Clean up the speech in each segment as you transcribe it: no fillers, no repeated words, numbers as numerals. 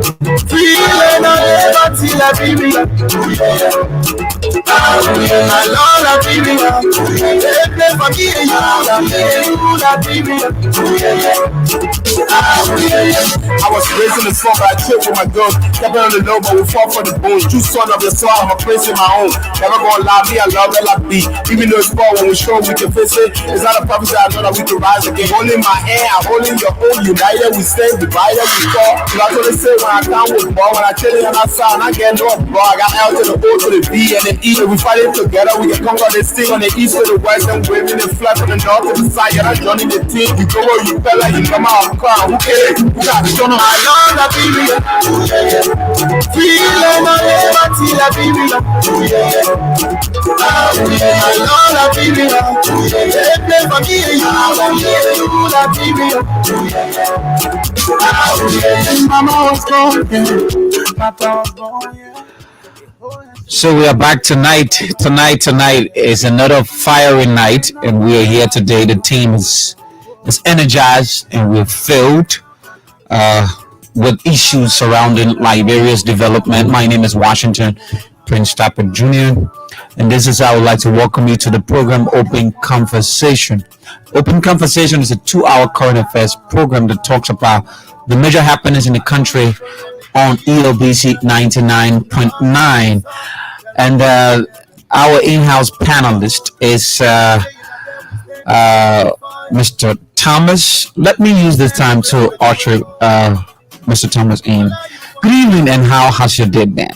Feeling I never till I be me. I love that baby. They play for me and you that baby. I was raised in the swamp, but I chill with my girls. Kept it on the low, but we fall for the bones. True son of the soul, I'm a prince in my own. Never gonna lie, me, I love LFB. Even though it's far, when we show we can face it. It's not a prophecy, I know that we can rise again. Holding my hand, I'm holding your own. United, we stay, divided, we fall. That's what they say when I can't with ball. When I chill in on that side, I get north, bro. I got L to the O to the B and the E. If we fight it together, we can conquer this thing. On the east to the west, and waving the flag from the north to the side. You're not joining the team. You go where you fell like you come out of car. Who cares? Who got shown up? I love that baby. Feeling I never till I baby. I love that baby. They play for me and you that baby. Mama was born, Papa was born, yeah. So we are back tonight. Tonight is another fiery night, and we are here today. The team is energized, and we're filled with issues surrounding Liberia's development. My name is Washington Prince Tapper Jr., and this is how I would like to welcome you to the program Open Conversation. Open Conversation is a 2-hour current affairs program that talks about the major happenings in the country on ELBC 99.9. And our in-house panelist is Mr. Thomas. Let me use this time to usher Mr. Thomas in. Good evening, and how has your day been?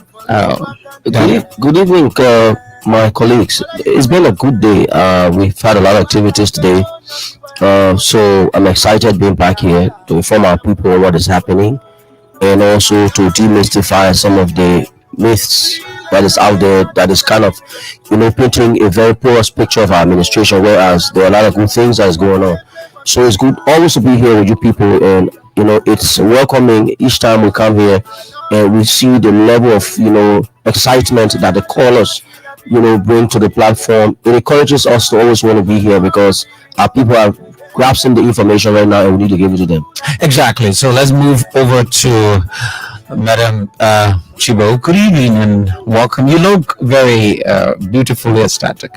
Good evening, my colleagues. It's been a good day. We've had a lot of activities today. So I'm excited being back here to inform our people what is happening, and also to demystify some of the myths that is out there that is kind of, painting a very porous picture of our administration, whereas there are a lot of good things that is going on. So it's good always to be here with you people, and it's welcoming each time we come here and we see the level of excitement that the callers bring to the platform. It encourages us to always want to be here because our people are grasping the information right now and we need to give it to them. Exactly. So let's move over to Madam Chibo. Good evening and welcome. You look very beautifully ecstatic.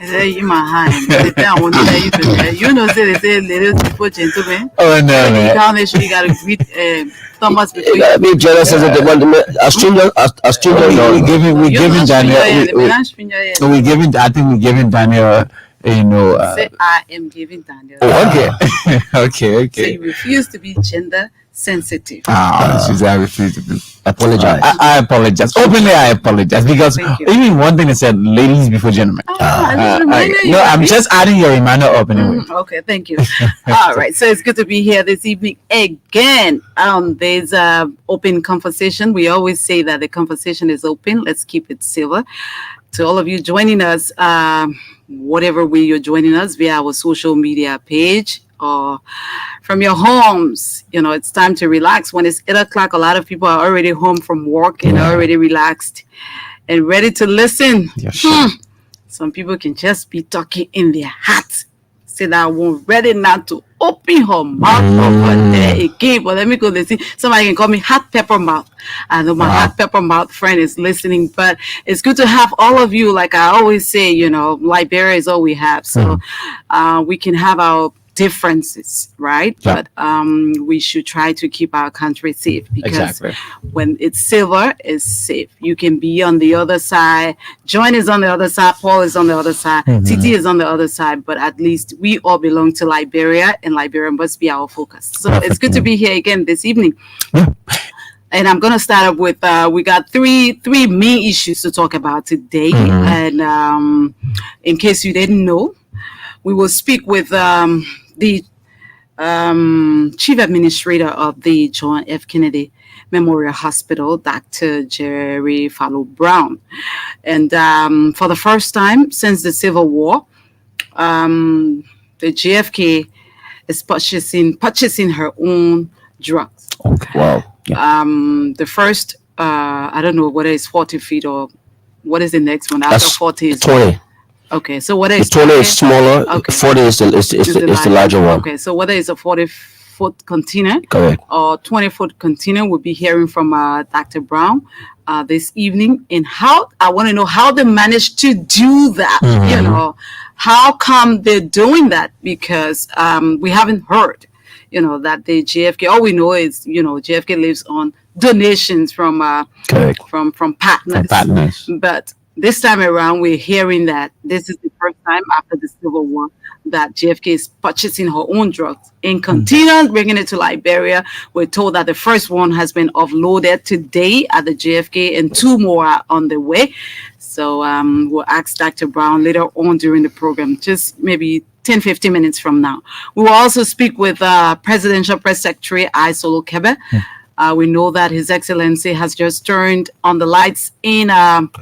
You my hand. You know, say they say little people gentlemen. Oh no, man. Down there, you gotta greet Thomas before You gotta be jealous as a stranger. We giving Daniel. We giving. I think we giving Daniel. Say I am giving Daniel. Okay. Okay. So you refuse to be gender sensitive. She's I refuse to be. Apologize. I apologize. Openly, I apologize because even one thing that said ladies before gentlemen. I'm just adding your reminder up anyway. Okay, thank you. All right, so it's good to be here this evening again. There's open conversation. We always say that the conversation is open. Let's keep it civil. To all of you joining us, whatever way you're joining us via our social media page or from your homes, it's time to relax. When it's 8 o'clock, a lot of people are already home from work and already relaxed and ready to listen. Yeah, sure. Some people can just be talking in their heart. Say that one ready not to open her mouth over there again. But let me go and see. Somebody can call me hot pepper mouth. I know my hot pepper mouth friend is listening, but it's good to have all of you. Like I always say, Liberia is all we have. So we can have our differences, right? Yeah. But we should try to keep our country safe because when it's silver, it's safe. You can be on the other side. Join is on the other side. Paul is on the other side. Titi is on the other side. But at least we all belong to Liberia, and Liberia must be our focus. So it's good to be here again this evening. Yeah. And I'm going to start up with, we got three main issues to talk about today. And in case you didn't know, we will speak with the chief administrator of the John F. Kennedy Memorial Hospital, Dr. Jerry Fallow Brown. And for the first time since the Civil War, the JFK is purchasing her own drugs. Okay. Wow. Yeah. The first, I don't know whether it's 40 feet or what is the next one after 40 is 20. Okay, so what is the 20 is smaller? Okay. 40 is the larger one. Okay, so whether it's a 40 foot container Correct. or 20-foot container. We'll be hearing from Dr. Brown this evening. And how I want to know how they managed to do that. You know, how come they're doing that? Because we haven't heard, you know, that the JFK. All we know is, you know, JFK lives on donations from Correct. from partners. Partners. But this time around, we're hearing that this is the first time after the Civil War that JFK is purchasing her own drugs in containers, bringing it to Liberia. We're told that the first one has been offloaded today at the JFK, and 2 more are on the way. So we'll ask Dr. Brown later on during the program, just maybe 10-15 minutes from now. We will also speak with Presidential Press Secretary Isolo Kebe. We know that His Excellency has just turned on the lights in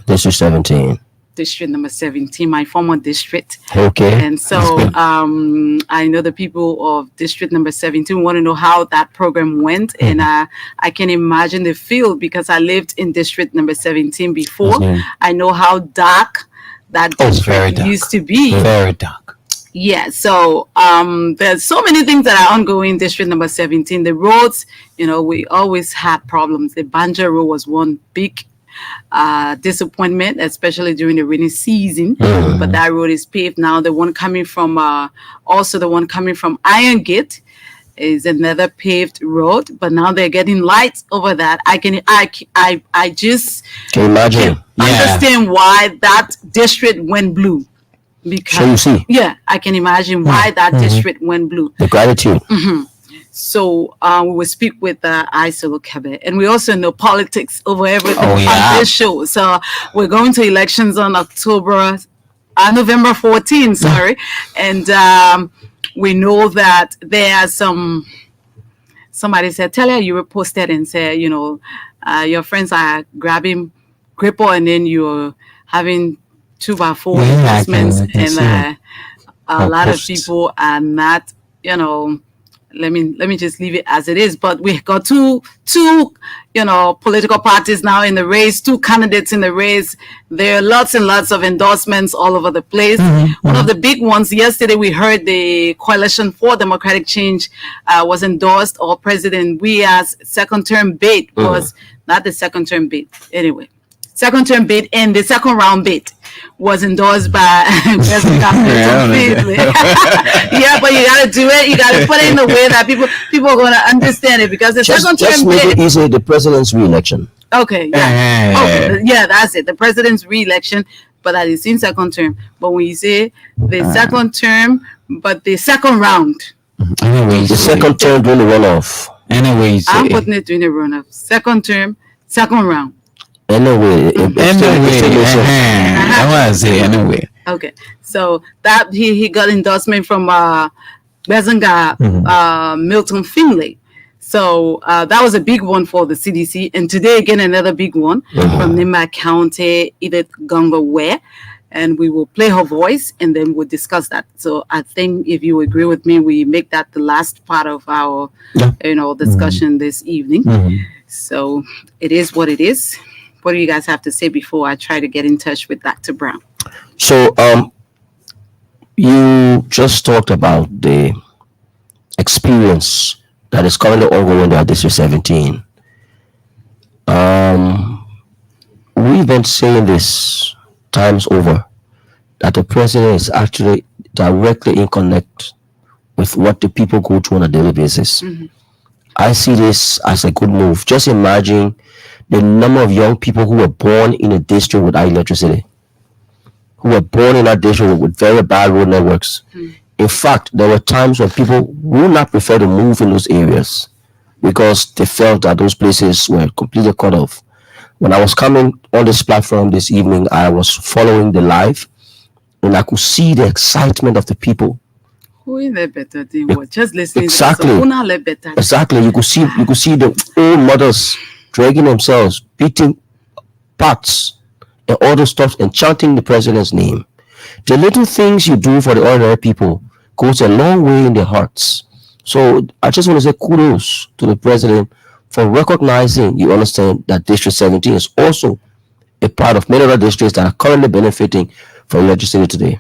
District 17. district number 17, my former district. Okay. And so I know the people of district number 17 want to know how that program went. And I can imagine the field because I lived in district number 17 before. I know how dark that very district dark. used to be. Very dark. Yeah, so there's so many things that are ongoing in district number 17. The roads, you know, we always had problems. The Banja Road was one big disappointment, especially during the rainy season. But that road is paved now. The one coming from also the one coming from Iron Gate is another paved road, but now they're getting lights over that. I just Can you imagine? understand why that district went blue. Because So you see I can imagine why that district went blue. the gratitude. So we will speak with Isolo Kebe, and we also know politics over everything on this show. So we're going to elections on November 14, sorry, and we know that there are somebody said, Talia, you were posted and said, you know, your friends are grabbing gripper and then you're having 2x4 investments, and a lot of people are not, you know, let me just leave it as it is. But we got two you know, political parties now in the race, 2 candidates in the race. There are lots and lots of endorsements all over the place. One of the big ones yesterday, we heard the Coalition for Democratic Change was endorsed, or President Weah's second term bid was not the second term bid anyway. Second term bid and the second round bid was endorsed by President Beasley. Yeah, but you gotta do it. You gotta put it in the way that people are gonna understand it, because the second Just term make bid. it easy. The president's re-election. Okay, yeah, that's it. The president's re-election, but that is in second term. But when you say the second term, but the second round, Anyways, The second term during the runoff. anyways, I'm putting it during the runoff. Second term, second round. Anyway, I want to say anyway. Okay, so that he got endorsement from Bezenga Milton Finlay. So that was a big one for the CDC. And today again, another big one from Nimba County, Edith Gongo-Ware. And we will play her voice and then we'll discuss that. So I think if you agree with me, we make that the last part of our discussion this evening. So it is what it is. What do you guys have to say before I try to get in touch with Dr. Brown? So you just talked about the experience that is currently ongoing at District 17. We've been saying this times over, that the president is actually directly in connect with what the people go through on a daily basis. I see this as a good move. Just imagine the number of young people who were born in a district without electricity, who were born in that district with very bad road networks. In fact, there were times when people would not prefer to move in those areas because they felt that those places were completely cut off. When I was coming on this platform this evening, I was following the live, and I could see the excitement of the people. Who is better than what? Just listening Exactly. to that. Better. Exactly. You could see the old mothers dragging themselves, beating pots and all those stuff and chanting the president's name. The little things you do for the ordinary people goes a long way in their hearts. So I just want to say kudos to the president for recognizing, you understand, that District 17 is also a part of many other districts that are currently benefiting from electricity today.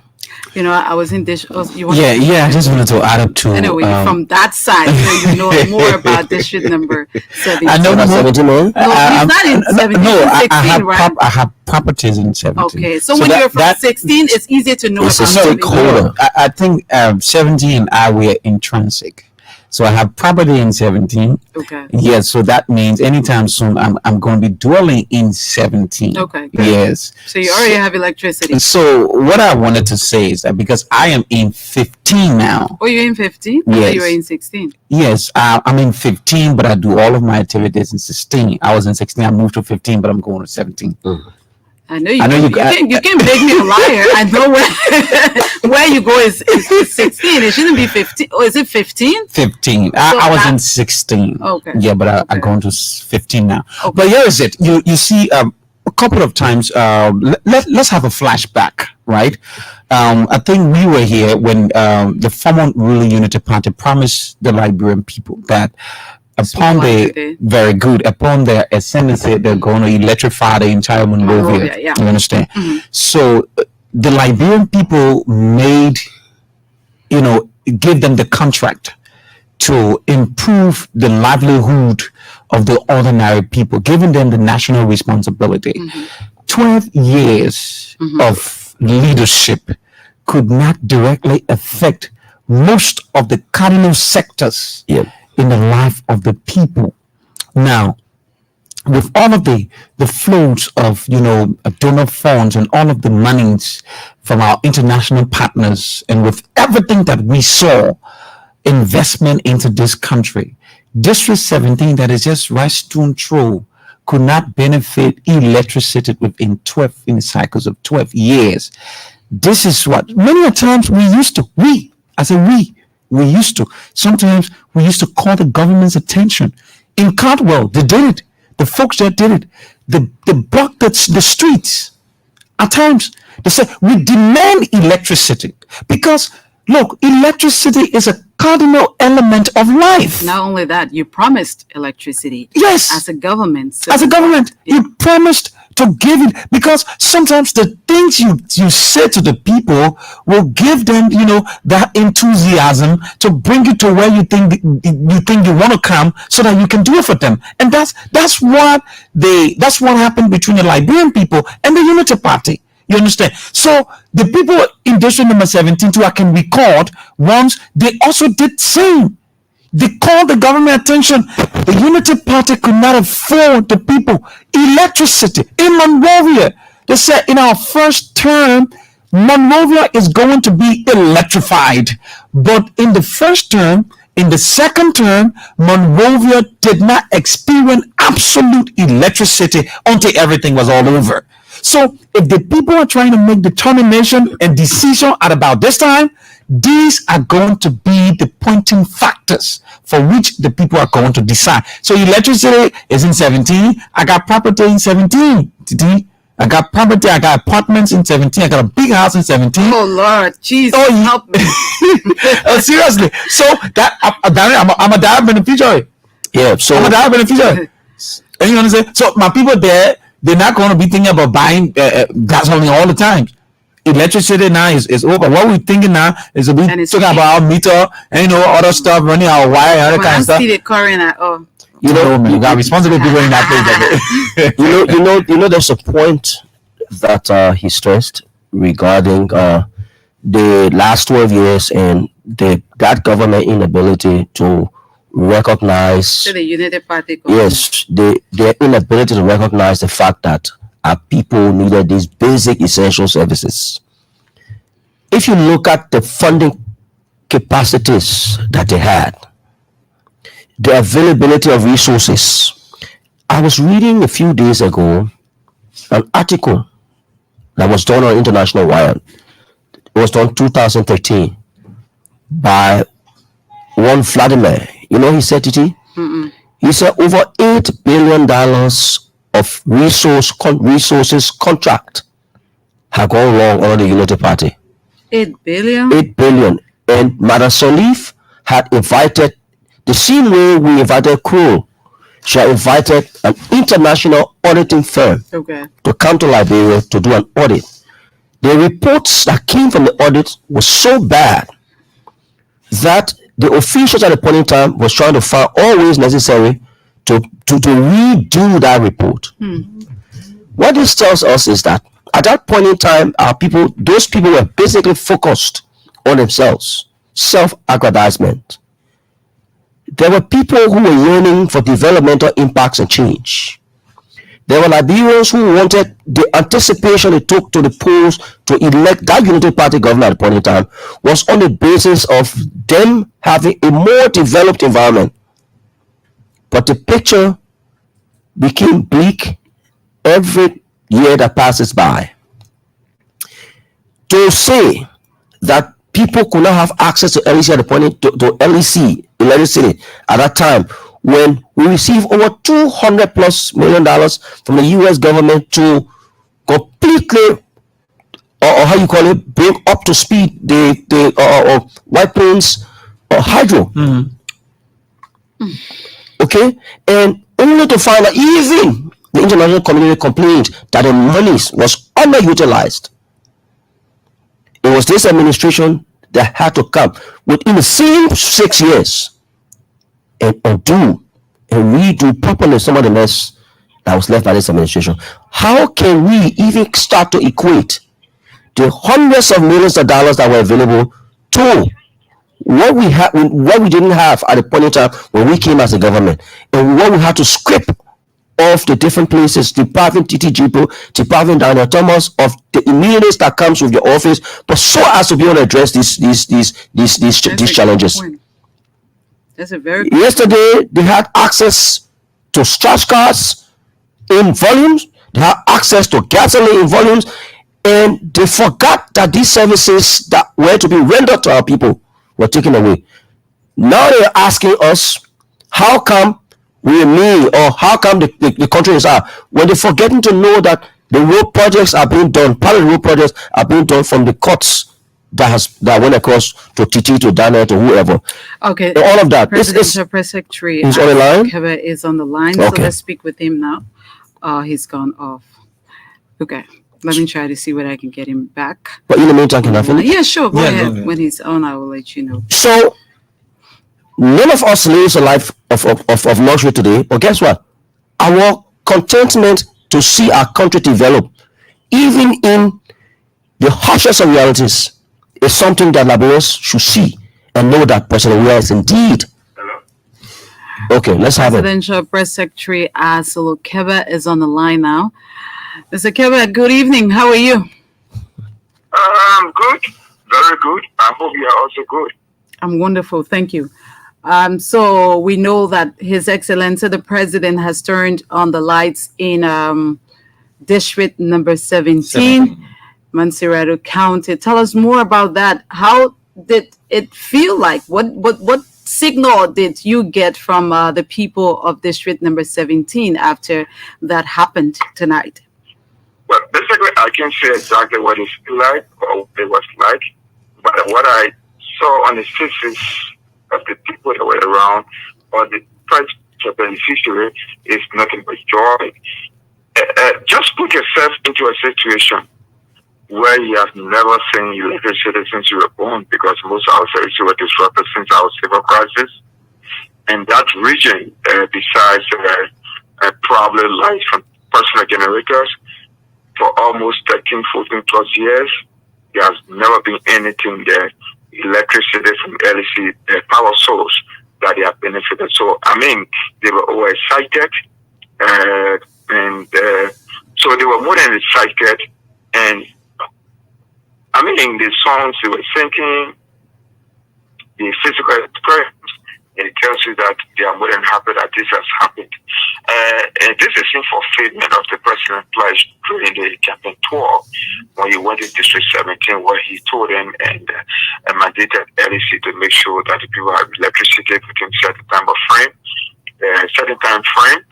You know, I was in this. You want Yeah. I just wanted to add up to. Anyway, from that side, so you know more about district number 17. I know That's more. 17 more. No, he's not in 17. No, He's I 16, have right? I have properties in 17. Okay, so when you're from 16, it's easier to know It's a about stakeholder. something. I think 17 and I were intrinsic. So I have property in 17. Okay. Yes, so that means anytime soon I'm going to be dwelling in 17. Okay, good. Yes. So you already have electricity. So what I wanted to say is that because I am in 15 now. Oh, you're in 15? I thought Yes. you were in 16. Yes, I'm in 15, but I do all of my activities in 16. I was in 16. I moved to 15, but I'm going to 17. I know you. I know you- You can make me a liar. I know where you go is 16. It shouldn't be 15. Or is it 15? 15. So I was in that- 16. Okay. Yeah, but I'm Okay. going to 15 now. Okay. But here is it. You see a couple of times. Let's have a flashback, right? I think we were here when the former ruling Unity Party promised the Liberian people that upon Monday. upon their ascendancy, they're going to electrify the entire Monrovia. Monrovia, yeah. You understand? So the Liberian people gave them the contract to improve the livelihood of the ordinary people, giving them the national responsibility. 12 years of leadership could not directly affect most of the cardinal sectors Yeah. in the life of the people. Now, with all of the flows of donor funds and all of the monies from our international partners, and with everything that we saw investment into this country, District 17 that is just right stone throw could not benefit electricity within cycles of 12 years. This is what many a times we used to sometimes we used to call the government's attention. In Cardwell, they did it. The folks that did it, they blocked the streets. At times, they said, we demand electricity because, look, electricity is a cardinal element of life. Not only that, you promised electricity. Yes. As a government. So As a government, you promised to give it, because sometimes the things you say to the people will give them, that enthusiasm to bring you to where you think you want to come, so that you can do it for them. And that's what happened between the Liberian people and the Unity Party. You understand? So the people in district number 17 too, I can record once they also did same. They called the government attention. The Unity Party could not afford the people electricity in Monrovia. They said in our first term, Monrovia is going to be electrified. But in the first term, in the second term, Monrovia did not experience absolute electricity until everything was all over. So if the people are trying to make determination and decision at about this time, these are going to be the pointing factors for which the people are going to decide. So electricity is in 17. I got property in 17. I got property. I got apartments in 17. I got a big house in 17. Oh Lord, Jesus, help me. Oh, seriously. So that I'm a direct beneficiary. Yeah. So I'm a direct beneficiary. And you understand? So my people there, they're not going to be thinking about buying gasoline all the time. Electricity now is over. What we're thinking now is we're And it's talking cheap. about our meter and other stuff, running our wire, other When kind I of stuff. see the current, Man, we got responsible people in that place. there's a point that he stressed regarding the last 12 years and that government inability to recognize to the Unity Party. their inability to recognize the fact that our people needed these basic essential services. If you look at the funding capacities that they had, the availability of resources. I was reading a few days ago an article that was done on International Wire. It was done 2013 by one Vladimir. You know, he said, Titi? He said over $8 billion of resources contract have gone wrong under the Unity Party. 8 billion. 8 billion. And Madam Salif had invited, the same way we invited Kroll, she had invited an international auditing firm Okay. to come to Liberia to do an audit. The reports that came from the audit was so bad that the officials at the point in time was trying to find all ways necessary to redo that report. What this tells us is that at that point in time, those people were basically focused on themselves, self-aggrandizement. There were people who were yearning for developmental impacts and change. There were Liberians who wanted the anticipation it took to the polls to elect that Unity Party government at the point in time was on the basis of them having a more developed environment. But the picture became bleak every year that passes by. To say that people could not have access to LEC at the point to LEC electricity at that time, when we received over $200+ million from the U.S. government to completely, or how you call it, bring up to speed the White Plains hydro. Okay, and only to find out even the international community complained that the money was underutilized. It was this administration that had to come within the same 6 years and undo and redo properly some of the mess that was left by this administration. How can we even start to equate the hundreds of millions of dollars that were available to what we didn't have at the point in time when we came as a government, and what we had to scrape off the different places, depriving TTG, depriving Daniel Thomas of the immunities that comes with your office, but so as to be able to address these challenges. That's a very Yesterday, they had access to scratch cards in volumes. They had access to gasoline in volumes, and they forgot that these services that were to be rendered to our people were taken away. Now they're asking us, how come we me, or how come the country is out, when they're forgetting to know that the road projects are being done, part of the road projects are being done from the cuts that went across to TT, to Daniel, to whoever. okay. And all of that. Presidential Press Secretary He's on the line? Keba is on the line, so Okay. let's speak with him now. He's gone off. Okay, let me try to see whether I can get him back. But in the meantime, can I finish? Yeah, sure. Go Yeah, ahead. go ahead. When he's on, I will let you know. So none of us lives a life of luxury today, but guess what? Our contentment to see our country develop, even in the harshest of realities, is something that Liberians should see and know that President Weah is indeed. Okay, let's have it. Presidential Press Secretary Asolo Keba is on the line now. Mr. Keba, good evening. How are you? Good. Very good. I hope you are also good. I'm wonderful. Thank you. So we know that His Excellency the President has turned on the lights in District number 17, Montserrado County. Tell us more about that. How did it feel like? What signal did you get from the people of District number 17 after that happened tonight? Well, basically, I can't say exactly what it's like or what it was like, but what I saw on the faces of the people that were around or the press beneficiary is nothing but joy. Just put yourself into a situation where you have never seen electricity since you were born, because most of our services were disrupted since our civil crisis. And that region, besides probably lights from personal generators, for almost 13, 14 plus years, there has never been anything there, electricity from LEC power source that they have benefited. So, I mean, they were all excited, and so they were more than excited, and I mean, the songs they were singing, the physical experience, it tells you that they are more than happy that this has happened. And this is in fulfillment of the president pledge during the campaign tour when he went to District 17, where he told them and mandated LEC to make sure that the people have electricity within certain time frame.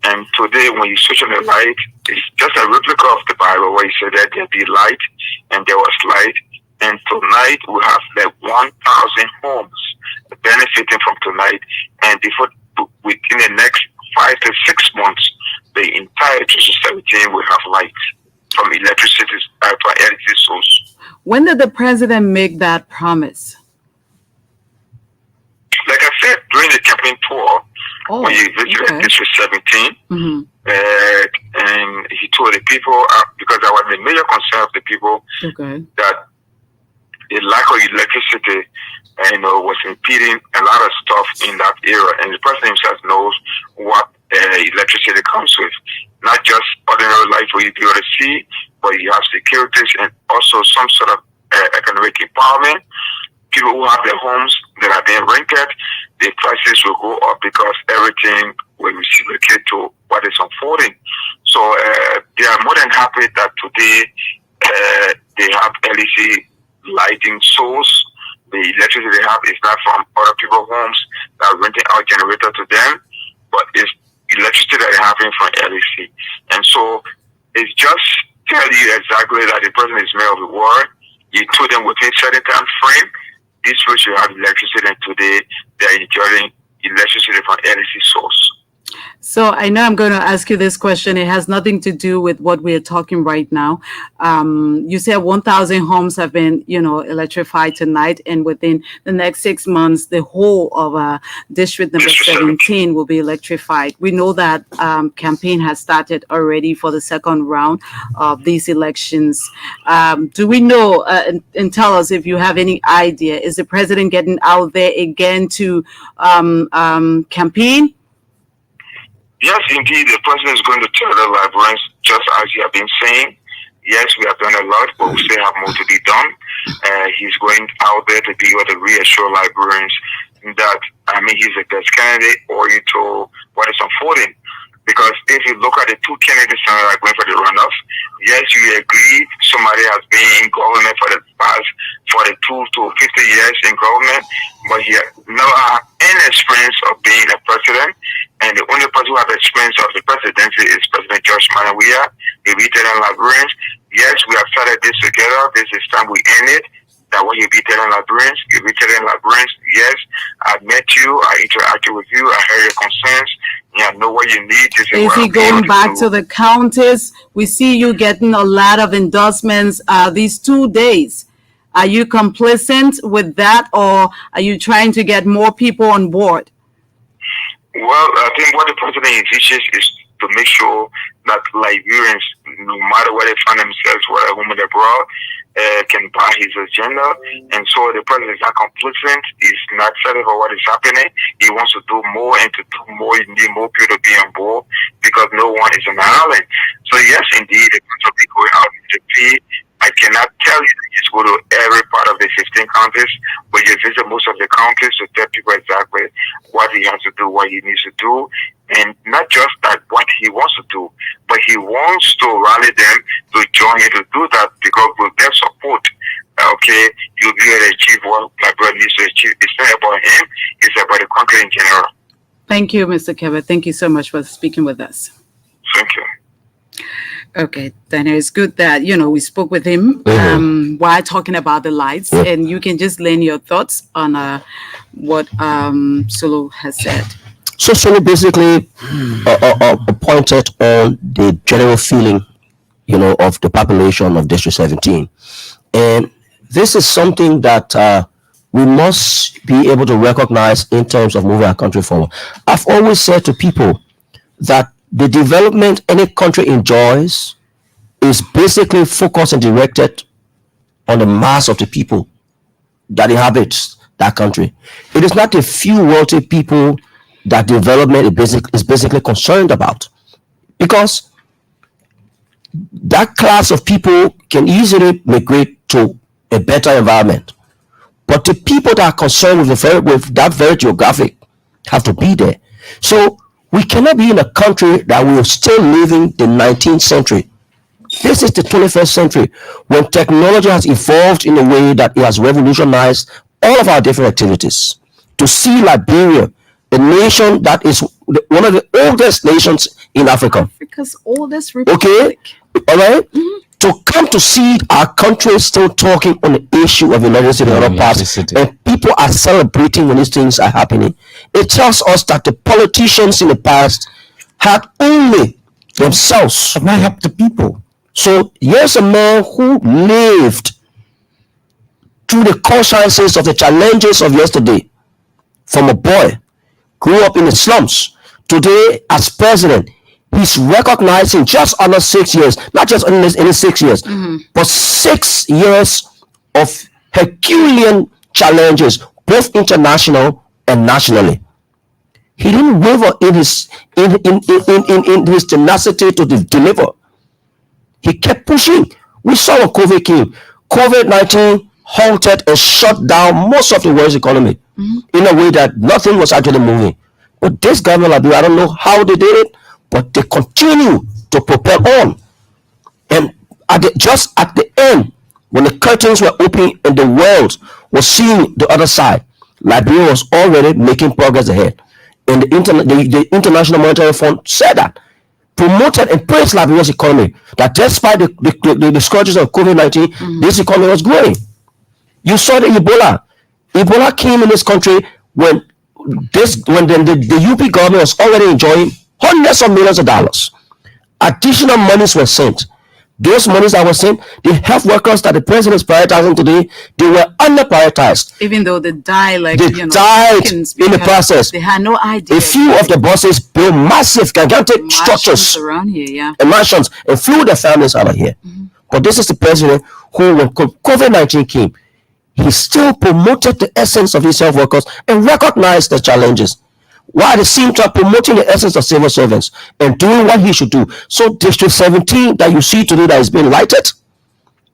And today, when you switch on the light, it's just a replica of the Bible where he said that there'd be light, and there was light. And tonight, we have like 1,000 homes benefiting from tonight. And within the next 5 to 6 months, the entire District 17 will have light. from electricity for electricity source. When did the president make that promise? Like I said, during the campaign tour, when he visited District 17, and he told the people, because that was the major concern of the people, that the lack of electricity, was impeding a lot of stuff in that area. And the president himself knows what electricity comes with. Not just ordinary life for you to be able to see, but you have securities and also some sort of economic empowerment. People who have their homes that are being rented, the prices will go up because everything will reciprocate to what is unfolding. So they are more than happy that today they have LED lighting source. The electricity they have is not from other people's homes that are renting out generator to them, but it's electricity that they're having from LEC. And so it's just tell you exactly that the president is mayor of the world. You told them within a certain time frame, this way you have electricity, and today they're enjoying electricity from LEC source. So I know I'm going to ask you this question. It has nothing to do with what we're talking right now. You said 1,000 homes have been, electrified tonight, and within the next 6 months, the whole of District number 17 will be electrified. We know that campaign has started already for the second round of these elections. Do we know, and tell us if you have any idea, is the president getting out there again to campaign? Yes, indeed, the president is going to tell the librarians, just as you have been saying. Yes, we have done a lot, but we still have more to be done. He's going out there to be able to reassure librarians that, he's the best candidate or to what is unfolding. Because if you look at the two candidates that are going for the runoff, yes, you agree somebody has been in government for the past 42 to 50 years in government, but he never had any experience of being a president. And the only person who has experience of the presidency is President George Manawia, the veteran librarians. Yes, we have started this together. This is time we end it. That what you veteran librarians, yes, I met you, I interacted with you, I heard your concerns. I know what you need. Is he going back to the counties? We see you getting a lot of endorsements these 2 days. Are you complicit with that, or are you trying to get more people on board? Well, I think what the president envisages is to make sure that Liberians, no matter where they find themselves, whether home or abroad, can buy his agenda. And so the president is not complicit. He's not excited for what is happening. He wants to do more, and to do more, you need more people to be on board because no one is on the island. So yes, indeed, the going to be going out to pay. I cannot tell you that you go to every part of the 15 counties, but you visit most of the counties to tell people exactly what he has to do, what he needs to do, and not just that what he wants to do, but he wants to rally them to join him to do that, because with their support, you'll be able to achieve what Liberia needs to achieve. It's not about him, it's about the country in general. Thank you, Mr. Kebba. Thank you so much for speaking with us. Thank you. Okay, then it's good that, we spoke with him while talking about the lights, and you can just lend your thoughts on what Solo has said. So Solo basically pointed on the general feeling, of the population of District 17. And this is something that we must be able to recognize in terms of moving our country forward. I've always said to people that the development any country enjoys is basically focused and directed on the mass of the people that inhabits that country. It is not a few wealthy people that development is basically concerned about, because that class of people can easily migrate to a better environment. But the people that are concerned with that very geographic have to be there. So we cannot be in a country that will still live in the 19th century. This is the 21st century, when technology has evolved in a way that it has revolutionized all of our different activities. To see Liberia, a nation that is one of the oldest nations in Africa. Africa's oldest republic. Okay, all right. To come to see our country still talking on the issue of electricity in other parts, and people are celebrating when these things are happening. It tells us that the politicians in the past had only themselves, have not helped the people. So here's a man who lived through the consciences of the challenges of yesterday. From a boy, grew up in the slums. Today, as president, he's recognizing just under 6 years, not just in 6 years, but 6 years of Herculean challenges, both international and nationally. He didn't waver in his tenacity to deliver. He kept pushing. We saw when COVID came. COVID-19 halted and shut down most of the world's economy in a way that nothing was actually moving. But this government, I don't know how they did it, but they continue to propel on. And just at the end, when the curtains were open and the world was seeing the other side, Liberia was already making progress ahead. And the International Monetary Fund said that, promoted and praised Liberia's economy, that despite the scourges of COVID-19, this economy was growing. You saw the Ebola. Ebola came in this country when the UP government was already enjoying hundreds of millions of dollars. Additional monies were sent. Those monies that were sent, the health workers that the president is prioritizing today, they were under-prioritized. Even though they died, died in the process. They had no idea. A few of the bosses built massive, gigantic structures around here, and mansions, and flew their families out of here. But this is the president who, when COVID-19 came, he still promoted the essence of his health workers and recognized the challenges. While the same time promoting the essence of civil servants and doing what he should do. So District 17 that you see today that is being lighted,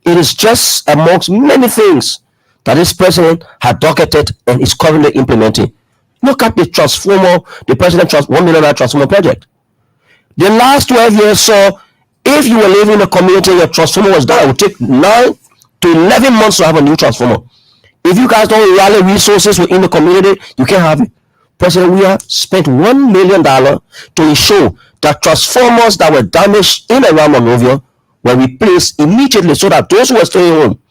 it is just amongst many things that this president had docketed and is currently implementing. Look at the transformer, the president $1 million transformer project. The last 12 years saw, if you were living in a community where transformer was done, it would take 9 to 11 months to have a new transformer. If you guys don't rally resources within the community, you can't have it. President Weah spent $1 million to ensure that transformers that were damaged in and around Monrovia were replaced immediately, so that those who were staying home,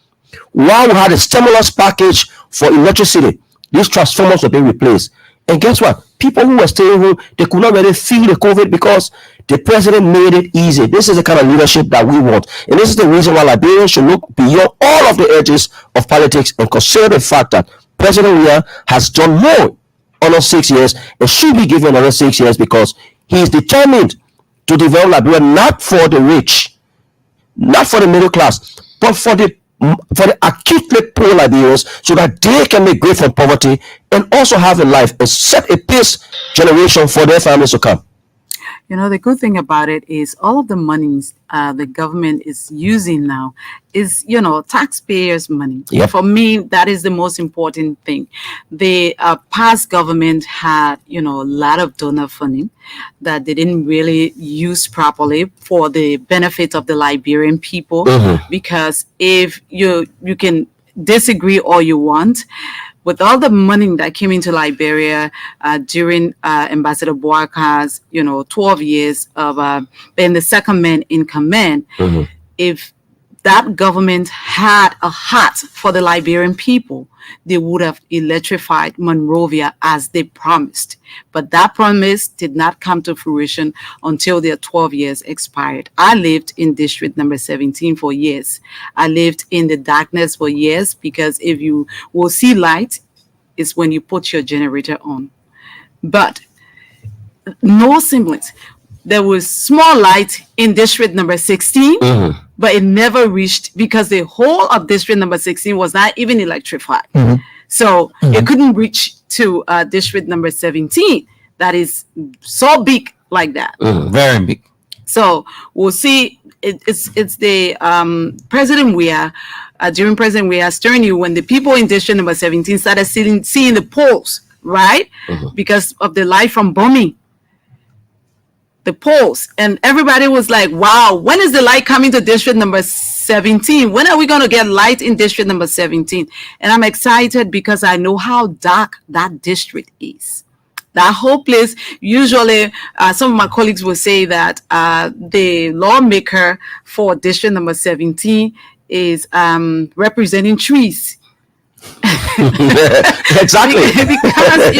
while we had a stimulus package for electricity, these transformers were being replaced. And guess what? People who were staying home, they could not really feel the COVID because the president made it easy. This is the kind of leadership that we want. And this is the reason why Liberians should look beyond all of the edges of politics and consider the fact that President Weah has done more under 6 years and should be given another 6 years, because he is determined to develop Liberia not for the rich, not for the middle class, but for the acutely poor Liberians, so that they can make great from poverty and also have a life and set a pace generation for their families to come. You know, the good thing about it is all of the monies the government is using now is, taxpayers' money. Yep. For me, that is the most important thing. The past government had, a lot of donor funding that they didn't really use properly for the benefit of the Liberian people. Because if you can disagree all you want, with all the money that came into Liberia during Ambassador Boakar's, 12 years of being the second man in command, if that government had a heart for the Liberian people, they would have electrified Monrovia as they promised. But that promise did not come to fruition until their 12 years expired. I lived in district number 17 for years. I lived in the darkness for years, because if you will see light, it's when you put your generator on. But no semblance. There was small light in district number 16, but it never reached, because the whole of district number 16 was not even electrified. So it couldn't reach to district number 17. That is so big like that. Very big. So we'll see. It's the President Weah, during President Weah's tenure, when the people in district number 17 started seeing the polls, right? Because of the light from bombing. The polls, and everybody was like, wow, when is the light coming to district number 17? When are we going to get light in district number 17? And I'm excited because I know how dark that district is. That whole place, usually some of my colleagues will say that the lawmaker for district number 17 is representing trees. Exactly. because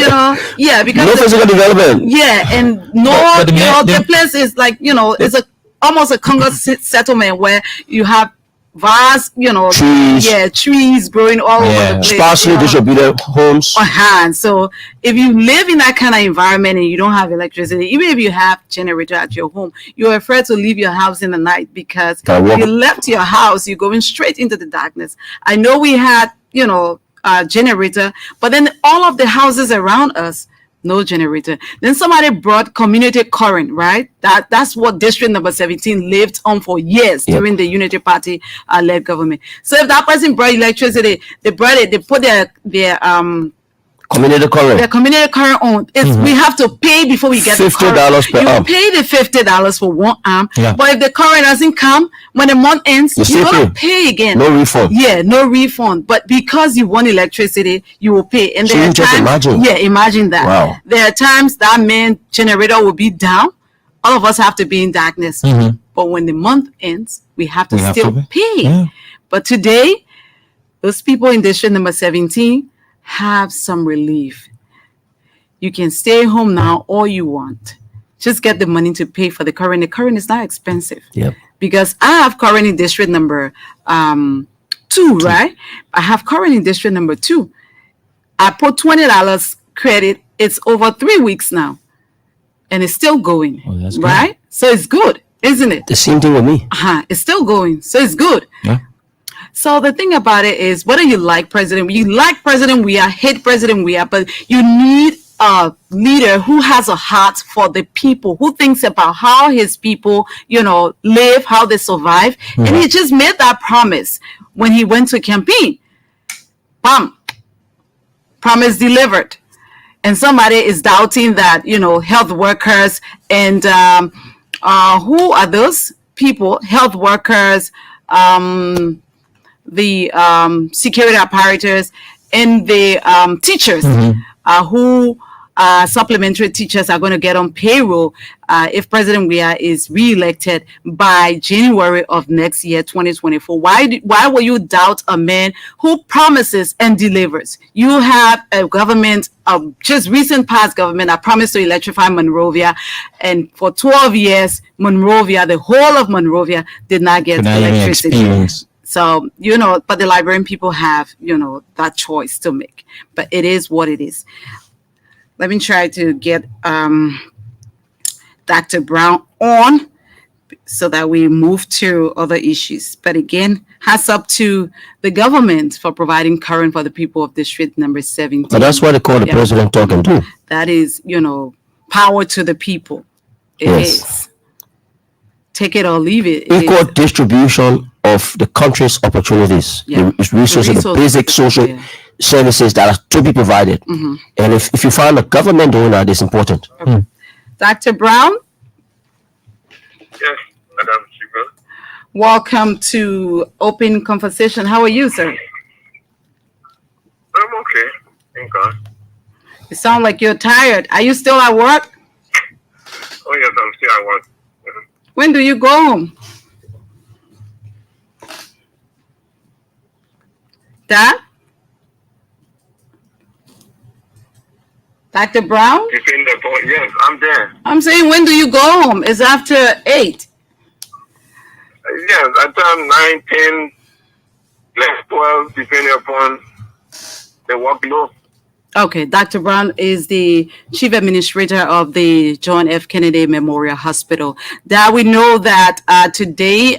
because no physical development. Yeah, and the place is like, it's a almost a Congo settlement where you have vast, trees growing all over the place. Sparsely distributed homes. So if you live in that kind of environment and you don't have electricity, even if you have generator at your home, you're afraid to leave your house in the night because if you left your house, you're going straight into the darkness. I know we had, a generator, but then all of the houses around us, no generator. Then somebody brought community current, right? That's what district number 17 lived on for years during the Unity Party led government. So if that person brought electricity, they brought it, they put their community current. The community current on. We have to pay before we get $50 the current. per arm. You pay the $50 for one arm, but if the current doesn't come when the month ends, you don't pay again. No refund. Yeah, no refund. But because you want electricity, you will pay. And there are just times, imagine. Imagine that. Wow. There are times that main generator will be down. All of us have to be in darkness. But when the month ends, we have to still pay. Yeah. But today, those people in district number 17 have some relief. You can stay home now all you want. Just get the money to pay for the current. The current is not expensive. Yep. Because I have current in district number 2, right? I have current in district number 2. I put $20 credit. It's over 3 weeks now. And it's still going. Oh, that's good. Right? So it's good, isn't it? The same thing with me. It's still going. So it's good. Yeah. So the thing about it is, whether you like President Weah, hate President Weah, but you need a leader who has a heart for the people, who thinks about how his people, live, how they survive. And he just made that promise when he went to campaign. Bam. Promise delivered. And somebody is doubting that, health workers and who are those people? Health workers, the security apparatus, and the teachers who supplementary teachers are going to get on payroll if President Weah is re-elected by January of next year, 2024. Why will you doubt a man who promises and delivers? You have a government, just recent past government, that promised to electrify Monrovia, and for 12 years, the whole of Monrovia did not get electricity. So, but the Liberian people have, that choice to make. But it is what it is. Let me try to get Dr. Brown on so that we move to other issues. But again, hats up to the government for providing current for the people of district number 17. But that's why they call the president talking too. That is, power to the people. It is. Take it or leave it. Equal distribution of the country's opportunities, the resources, the basic social services that are to be provided. And if you find a government doing that, it's important. Dr. Brown? Yes, Madam Chico. Welcome to Open Conversation. How are you, sir? I'm okay. Thank God. You sound like you're tired. Are you still at work? Oh, yes, I'm still at work. When do you go home? Dad? Dr. Brown? Yes, I'm there. I'm saying, when do you go home? It's after 8. Yes, at time 9, 10, 11, 12, depending upon the workload. Okay, Dr. Brown is the Chief Administrator of the John F. Kennedy Memorial Hospital. That we know that today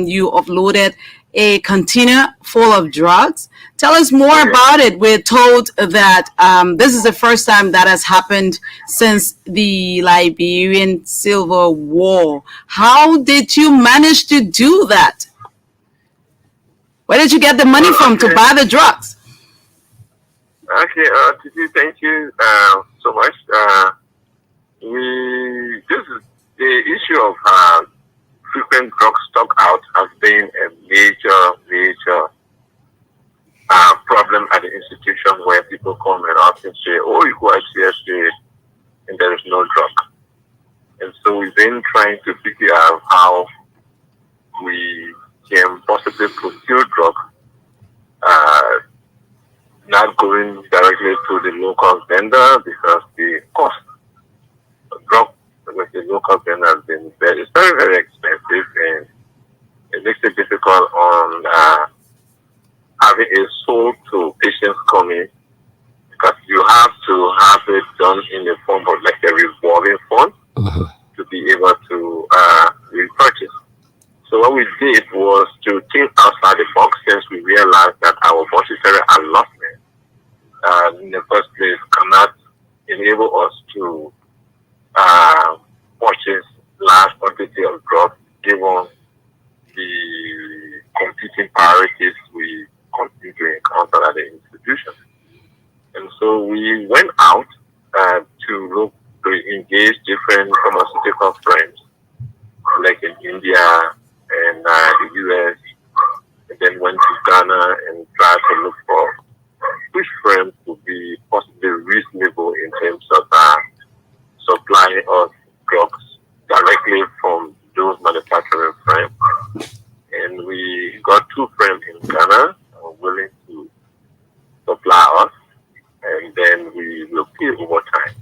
you uploaded a container full of drugs. Tell us more about it. We're told that this is the first time that has happened since the Liberian Civil War. How did you manage to do that? Where did you get the money from to buy the drugs? Okay, Titi, thank you so much. This is the issue of frequent drug stock out has been a major problem at the institution, where people come and often say, oh, you go HCSA and there is no drug. And so we've been trying to figure out how we can possibly procure drug, not going directly to the local vendor, because the cost of drug with the local vendor has been very, very expensive. makes it difficult on having a soul to patients coming, because you have to have it done in the form of like a revolving fund to be able to repurchase. So what we did was to think outside the box, since we realized that our budgetary allotment in the first place cannot enable us to purchase large quantity of drugs given the competing priorities we continue to encounter at the institution. And so we went out to look to engage different pharmaceutical firms, like in India and the US, and then went to Ghana and tried to look for which firms would be possibly reasonable in terms of supplying us drugs directly from those manufacturing firms. And we got two firms in Ghana willing to supply us, and then we will pay over time.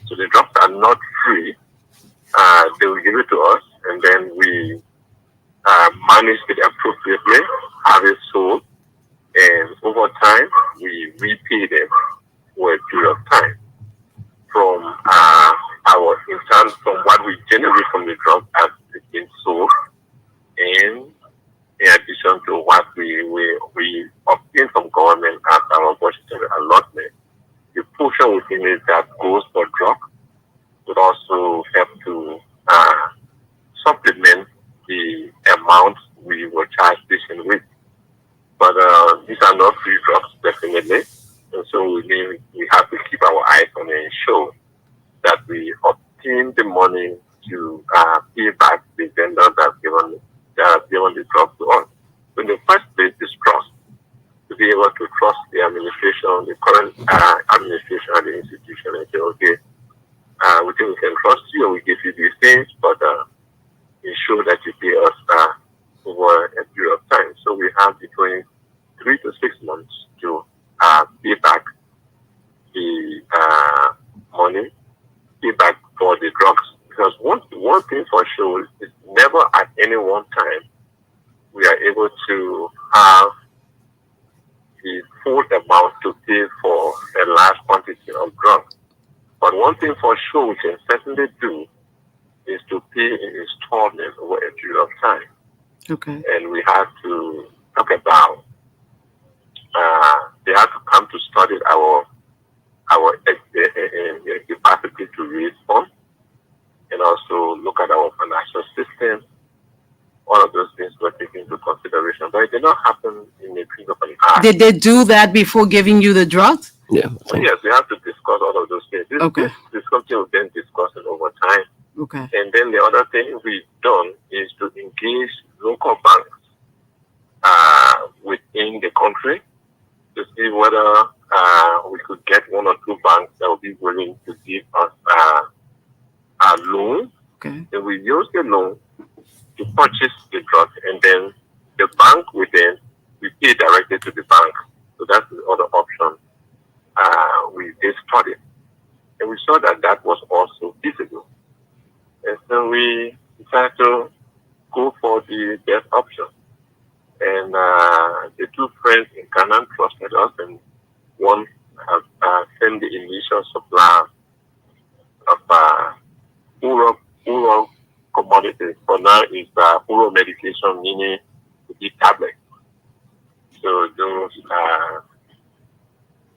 So the drugs are not free. They will give it to us, and then we manage it appropriately, have it sold, and over time we repay them for a period of time from from what we generate from the drug as it's been sold, and in addition to what we obtain from government as our budgetary allotment. The portion within it that goes for drug would also help to supplement the amount we will charge patient with. But these are not free drugs, definitely. And so we have to keep our eyes on and ensure that we obtain the money to pay back the vendors that have given the drug to us. So in the first place is trust. To be able to trust the administration, the current administration at the institution, and say, okay, we think we can trust you, and we give you these things, but ensure that you pay us over a period of time. So we have between 3 to 6 months to pay back the money, pay back for the drugs. Because one thing for sure is never at any one time we are able to have the full amount to pay for a large quantity of drugs. But one thing for sure we can certainly do is to pay in installments over a period of time. Okay. And we have to talk about, they have to come to study our capacity to raise funds, and also look at our financial system. All of those things were taken into consideration, but it did not happen in a blink of an eye. Did they do that before giving you the drugs? Yeah. Yes, we have to discuss all of those things. This is something we've been discussing over time. Okay. And then the other thing we've done is to engage local banks within the country to see whether we could get one or two banks that would be willing to give us a loan. Okay. And we use the loan to purchase the drug, and then the bank will then we pay directly to the bank. So that's the other option we did study. And we saw that that was also feasible. And so we decided to go for the best option. And the two friends in Canaan trusted us, and one have sent the initial supply of oral commodities. For now, it's oral medication, meaning the tablet. So those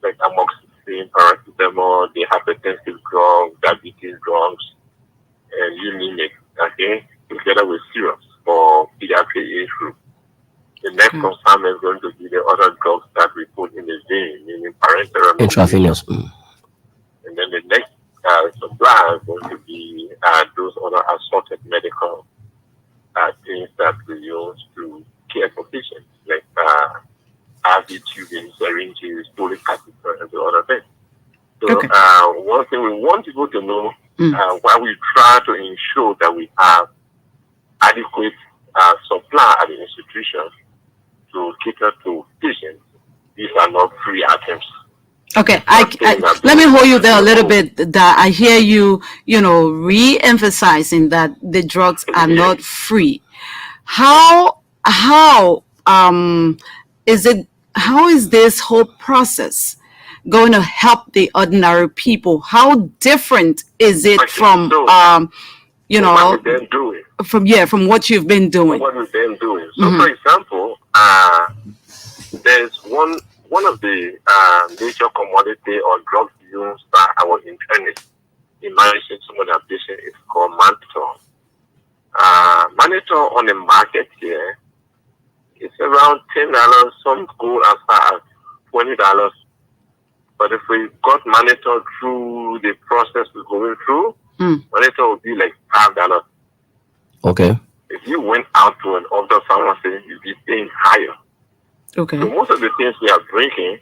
like amoxicillin, paracetamol, the hypertensive drugs, diabetes drugs, and you name it, okay, together with syrups for pediatric age group. The next consignment is going to be the other drugs that we put in the vein, meaning parenteral. Intravenous. And then the next supply is going to be those other assorted medical things that we use to care for patients, like IV tubing, syringes, folic catheter, and the other things. So one thing we want people to know, while we try to ensure that we have adequate supply at the institution to cater to patients, these are not free items. Okay, let me hold you there a little bit. That I hear you, re-emphasizing that the drugs are not free. How how is it? How is this whole process going to help the ordinary people? How different is it from what we've been doing? From what you've been doing? What we've been doing. So, for example, there's one of the major commodity or drugs used by our internists in managing some of the patient is called mannitol. Mannitol on the market here is around $10. Some go as far as $20. But if we got mannitol through the process we're going through, mannitol would be like $5. Okay. If you went out to an other pharmacy, you'd be paying higher. Okay. So most of the things we are drinking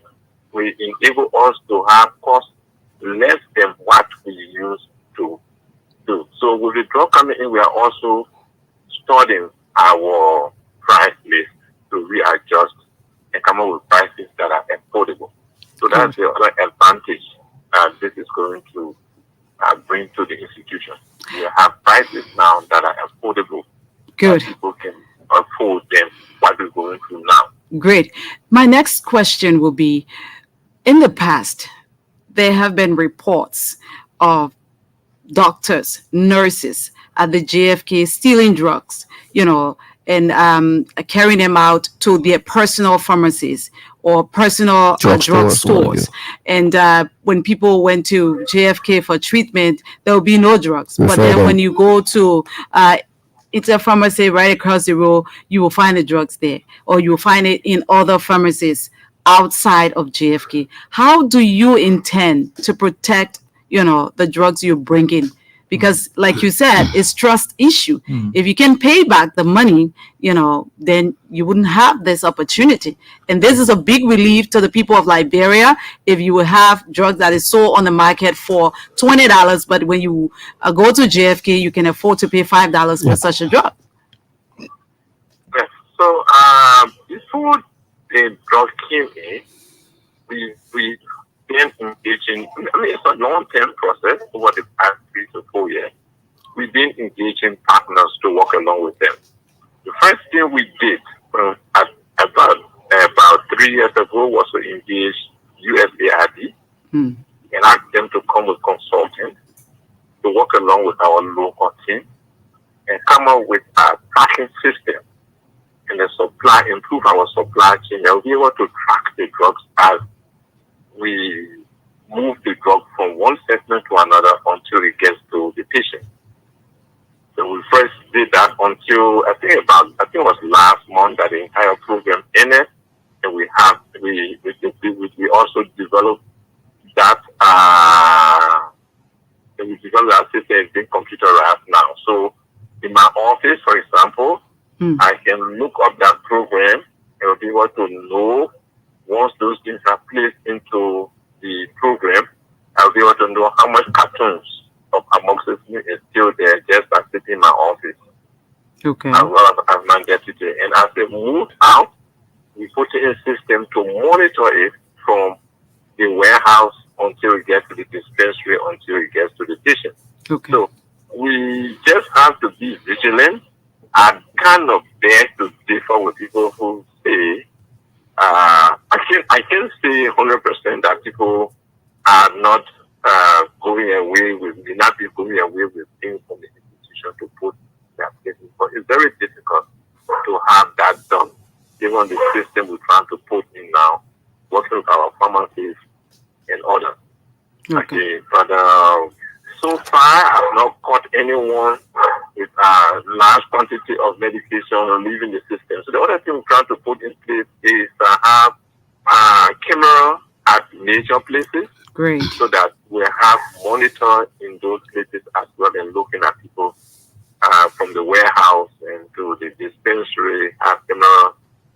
will enable us to have costs less than what we used to do. So with the drug coming in, we are also studying our price list to readjust and come up with prices that are affordable. So that's the other advantage this is going to bring to the institution. We have prices now that are affordable. Good. People can afford them, what we're going through now. Great. My next question will be, in the past, there have been reports of doctors, nurses at the JFK stealing drugs, and carrying them out to their personal pharmacies or personal drug stores. And when people went to JFK for treatment, there will be no drugs. But then when you go to it's a pharmacy right across the road, you will find the drugs there, or you will find it in other pharmacies outside of JFK. How do you intend to protect, the drugs you bring in? Because like you said, it's trust issue. If you can pay back the money, then you wouldn't have this opportunity. And this is a big relief to the people of Liberia if you will have drugs that is sold on the market for $20, but when you go to JFK, you can afford to pay $5 for such a drug. Yes. So before the drug came in, we been engaging. It's a long-term process over the past 3 to 4 years. We've been engaging partners to work along with them. The first thing we did about 3 years ago was to engage USAID and ask them to come with consultants to work along with our local team and come up with a tracking system and improve our supply chain. And we'll be able to track the drugs as we move the drug from one segment to another until it gets to the patient. So we first did that until I think it was last month that the entire program ended, and we also developed that system is being computerized now. So in my office, for example, I can look up that program and will be able to know once those things are placed into the program, I'll be able to know how much cartons of amoxicillin is still there just by sitting in my office. Okay. I've mandated it. And as they move out, we put it in a system to monitor it from the warehouse until it gets to the dispensary, until it gets to the patient. Okay. So we just have to be vigilant. I kind of dare to differ with people who say, I can say 100% that people are not may not be going away with things from the institution to put their places. But it's very difficult to have that done, given the system we're trying to put in now, working with our pharmacies and others. Okay. But so far, I've not caught anyone with a large quantity of medication leaving the system. So the other thing we're trying to put in place is have camera at major places. Great. So that we have monitor in those places as well, and looking at people from the warehouse and to the dispensary, have camera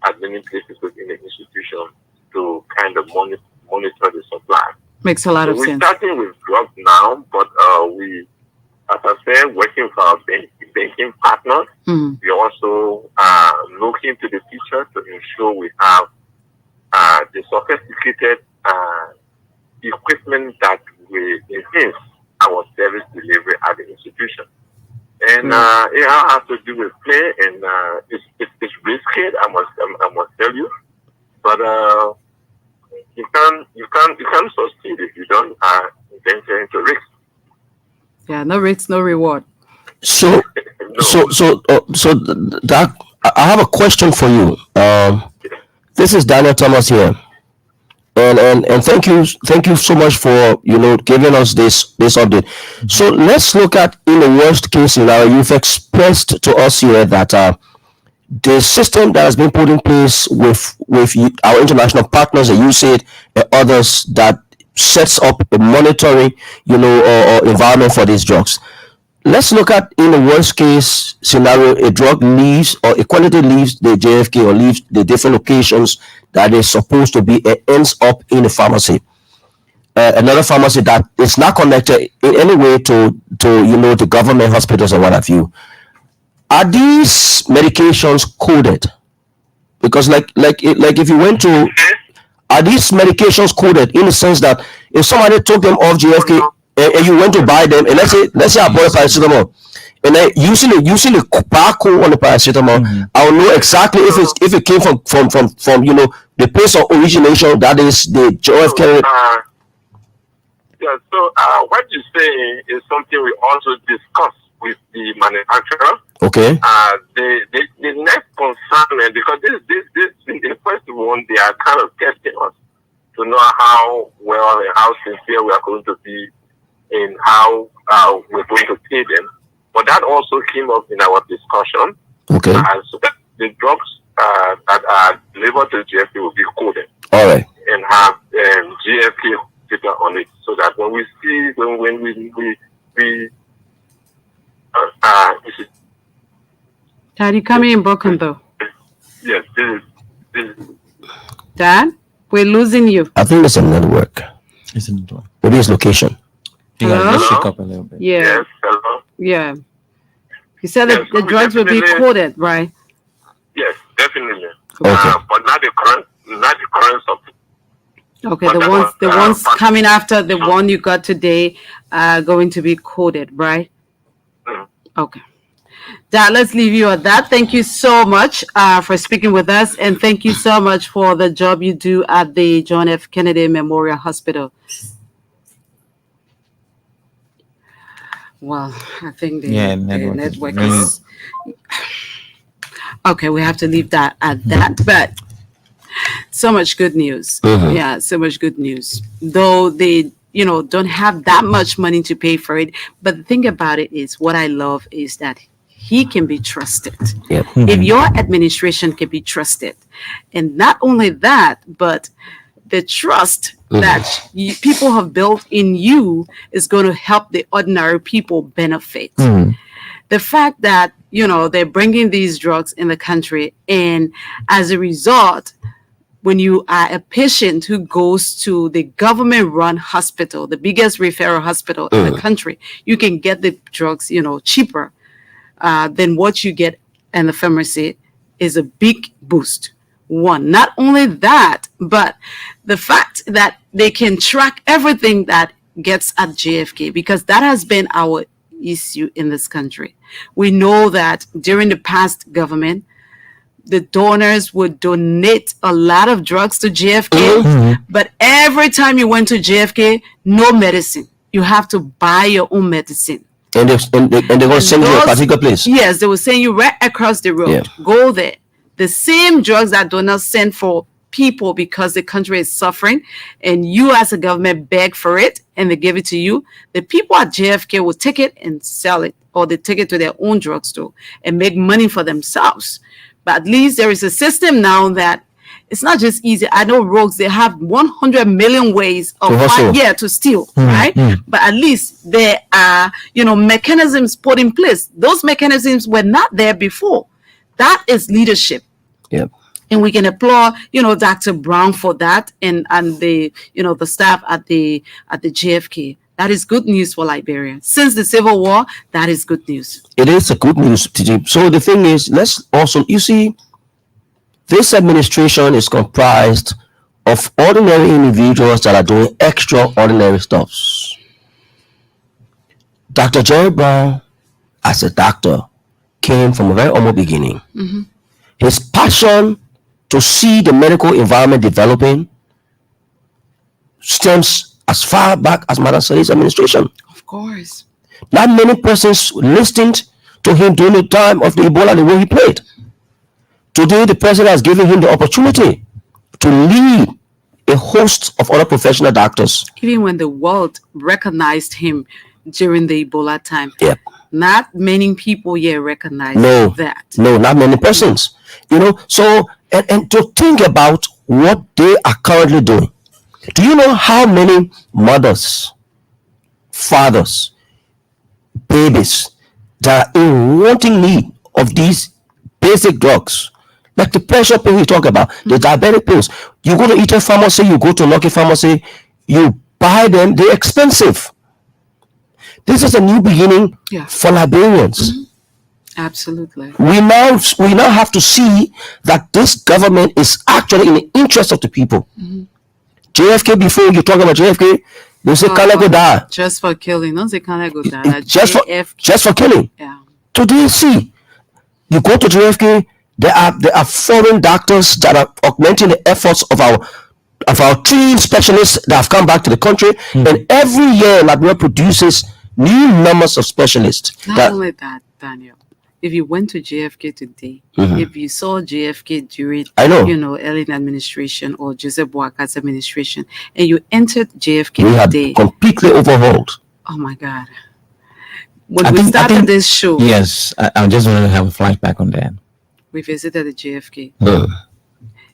at many places within the institution to kind of monitor the supply. Makes a lot of sense. We're starting with drugs now, but we, as I said, working with our banking partners. We also looking to the future to ensure we have the sophisticated equipment that will enhance our service delivery at the institution. And it all has to do with play, and it's risky. I must tell you, but you can't succeed if you don't venture into risk. Yeah, no risk, no reward. So, that I have a question for you. This is Daniel Thomas here, and thank you so much for giving us this update. So let's look at, in the worst case scenario, you've expressed to us here that the system that has been put in place with our international partners, the USAID and others, that sets up a monitoring or environment for these drugs. Let's look at, in the worst case scenario, a drug leaves, or a quantity leaves the JFK or leaves the different locations that is supposed to be, and ends up in a pharmacy. Another pharmacy that is not connected in any way to the government hospitals or what have you. Are these medications coded? Because like if you went to, are these medications coded in the sense that if somebody took them off JFK and you went to buy them, and let's say I bought a paracetamol, and I using the barcode on the paracetamol, I'll know exactly if it came from the place of origination, that is the JFK. Yeah. So what you say is something we also discuss with the manufacturer. Okay. The next concern, because this the first one, they are kind of testing us to know how well and how sincere we are going to be in how we're going to pay them. But that also came up in our discussion. Okay. So the drugs that are delivered to GFK will be coded. All right. And have GFK data on it, so that when we see when we Dad, you coming in broken though. Yes, this is. Dad, we're losing you. I think it's a network. It's in the door. Maybe it's location. You gotta just Hello? shake up a little bit. Yeah. Yes, hello. Yeah. You said that Yes, the we drugs will be definitely- coded, right? Yes, definitely. Okay. But not the current substance. Okay, But the that ones was, coming after the one you got today are going to be coded, right? Mhm. Okay. Dad, let's leave you at that. Thank you so much for speaking with us, and thank you so much for the job you do at the John F. Kennedy Memorial Hospital. Well, I think the network is... Okay, we have to leave that at that, but so much good news. Yeah, so much good news. Though they, don't have that much money to pay for it, but the thing about it is, what I love is that he can be trusted. Yep. If your administration can be trusted, and not only that, but the trust that people have built in you is going to help the ordinary people benefit. The fact that they're bringing these drugs in the country, and as a result, when you are a patient who goes to the government-run hospital, the biggest referral hospital in the country, you can get the drugs, cheaper than what you get in the pharmacy, is a big boost. One, not only that, but the fact that they can track everything that gets at JFK, because that has been our issue in this country. We know that during the past government, the donors would donate a lot of drugs to JFK, but every time you went to JFK, no medicine. You have to buy your own medicine. And they're going to send you to a particular place. Yes, they will send you right across the road. Yeah. Go there. The same drugs that donors send for people because the country is suffering, and you as a government beg for it and they give it to you, the people at JFK will take it and sell it, or they take it to their own drugstore and make money for themselves. But at least there is a system now that it's not just easy. I know rogues, they have 100 million ways of to steal, right? But at least there are, mechanisms put in place. Those mechanisms were not there before. That is leadership. Yep. And we can applaud, Dr. Brown for that, and the, the staff at the JFK. That is good news for Liberia. Since the Civil War, that is good news. It is a good news, TG. So the thing is, let's also, you see, this administration is comprised of ordinary individuals that are doing extraordinary stuff. Dr. Jerry Brown as a doctor came from a very humble beginning. His passion to see the medical environment developing stems as far back as Madam Saleh's administration. Of course. Not many persons listened to him during the time of the Ebola the way he played. Today, the president has given him the opportunity to lead a host of other professional doctors. Even when the world recognized him during the Ebola time, Yep. not many people yet recognize that. No, not many persons. So and to think about what they are currently doing. Do you know how many mothers, fathers, babies that are in wanting need of these basic drugs, like the pressure pill we talk about, the diabetic pills? You go to Eaton Pharmacy, you go to Lucky Pharmacy, you buy them, they're expensive. This is a new beginning for Liberians. Absolutely. We now have to see that this government is actually in the interest of the people. JFK, before you talk about JFK, they say Kane go die. Just for killing. Don't say Kane go die. Just for killing. Yeah. Today, see, you go to JFK, there are foreign doctors that are augmenting the efforts of our trained specialists that have come back to the country, and every year Liberia produces new numbers of specialists. Not only that, Daniel. If you went to JFK today, if you saw JFK during, Ellen administration or Joseph Boakar's administration, and you entered JFK today, completely overhauled. Oh my God! When we started this show, yes, I just want to have a flashback on that. We visited the JFK,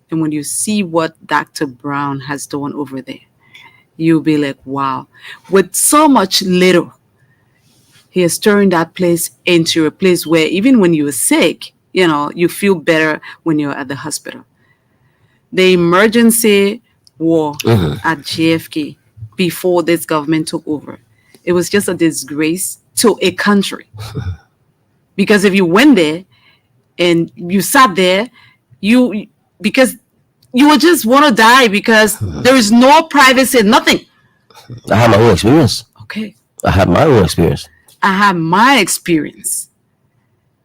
and when you see what Dr. Brown has done over there, you'll be like, wow! With so much little. He has turned that place into a place where even when you're sick, you feel better when you're at the hospital. The emergency war at JFK before this government took over, it was just a disgrace to a country. Because if you went there and you sat there, because you would just want to die because there is no privacy, nothing. I had my own experience. Okay. I had my own experience. I had my experience.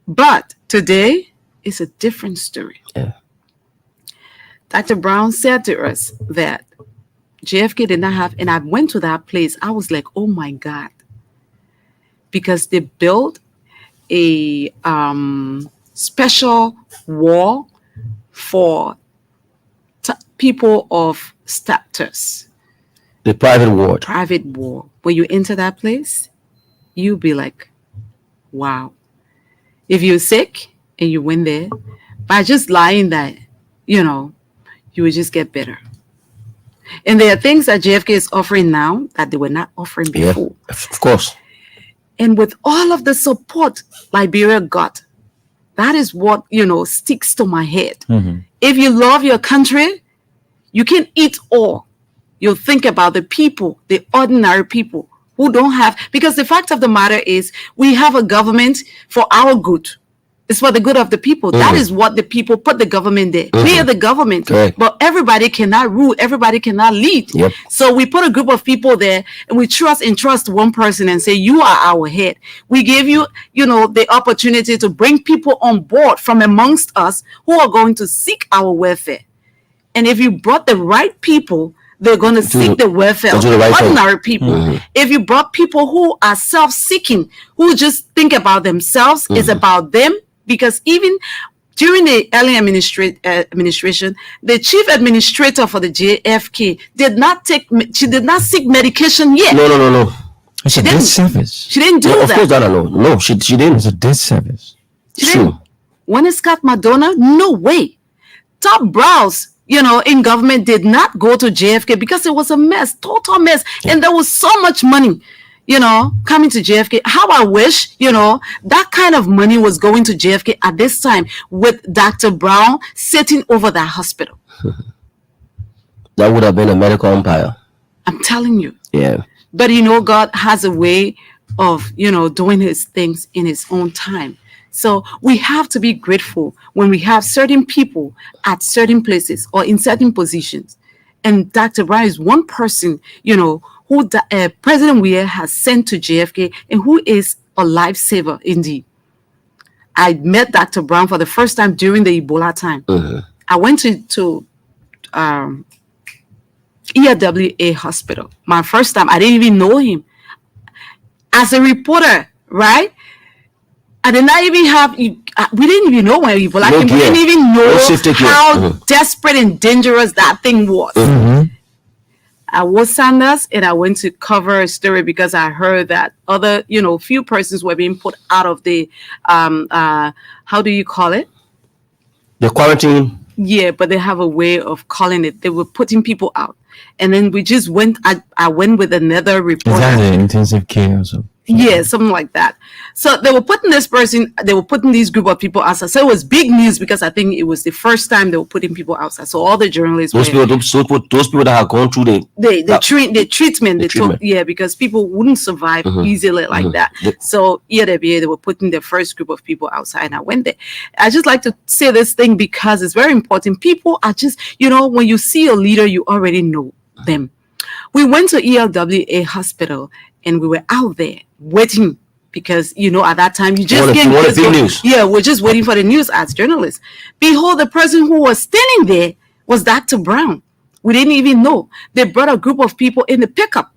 But today is a different story. Yeah. Dr. Brown said to us that JFK did not have, and I went to that place. I was like, oh my God. Because they built a special wall for people of status. The private ward. Private ward. When you enter that place, you'll be like, wow. If you're sick and you went there, by just lying there, you will just get better. And there are things that JFK is offering now that they were not offering before. Yeah, of course. And with all of the support Liberia got, that is what, sticks to my head. If you love your country, you can eat all. You'll think about the people, the ordinary people, who don't have, because the fact of the matter is we have a government for our good. It's for the good of the people. That is what the people put the government there. We are the government, but everybody cannot rule. Everybody cannot lead. Yep. So we put a group of people there and we trust one person and say, you are our head. We give you, the opportunity to bring people on board from amongst us who are going to seek our welfare. And if you brought the right people, they're going to seek the welfare of ordinary people. If you brought people who are self-seeking, who just think about themselves, it's about them. Because even during the early administration, the chief administrator for the JFK did not seek medication yet. No. It's a disservice. She didn't do that. Of course, I don't know. No, she didn't. It's a disservice. True. When it's Scott Madonna, no way. Top brows, in government did not go to JFK because it was a mess, total mess. Yeah. And there was so much money, coming to JFK. How I wish, that kind of money was going to JFK at this time with Dr. Brown sitting over that hospital. That would have been a medical empire. I'm telling you. Yeah. But, God has a way of, doing his things in his own time. So we have to be grateful when we have certain people at certain places or in certain positions. And Dr. Brown is one person, who President Weah has sent to JFK and who is a lifesaver indeed. I met Dr. Brown for the first time during the Ebola time. I went to ERWA hospital. My first time, I didn't even know him. As a reporter, right? I did not even have, we didn't even know when Ebola came. We didn't even know how desperate and dangerous that thing was. I was Sanders, and I went to cover a story because I heard that other, few persons were being put out of the, how do you call it? The quarantine. Yeah, but they have a way of calling it. They were putting people out. And then we just went, I went with another reporter. Is that the intensive care or something? Yeah, something like that. So they were putting this group of people outside. So it was big news because I think it was the first time they were putting people outside. So all the journalists, those people that have gone through the treatment, because people wouldn't survive easily like that. So they were putting the first group of people outside, and I went there. I just like to say this thing because it's very important. People are just, when you see a leader, you already know them. We went to ELWA hospital and we were out there waiting because, at that time, you just get big news. Yeah, we're just waiting for the news as journalists. Behold, the person who was standing there was Dr. Brown. We didn't even know. They brought a group of people in the pickup.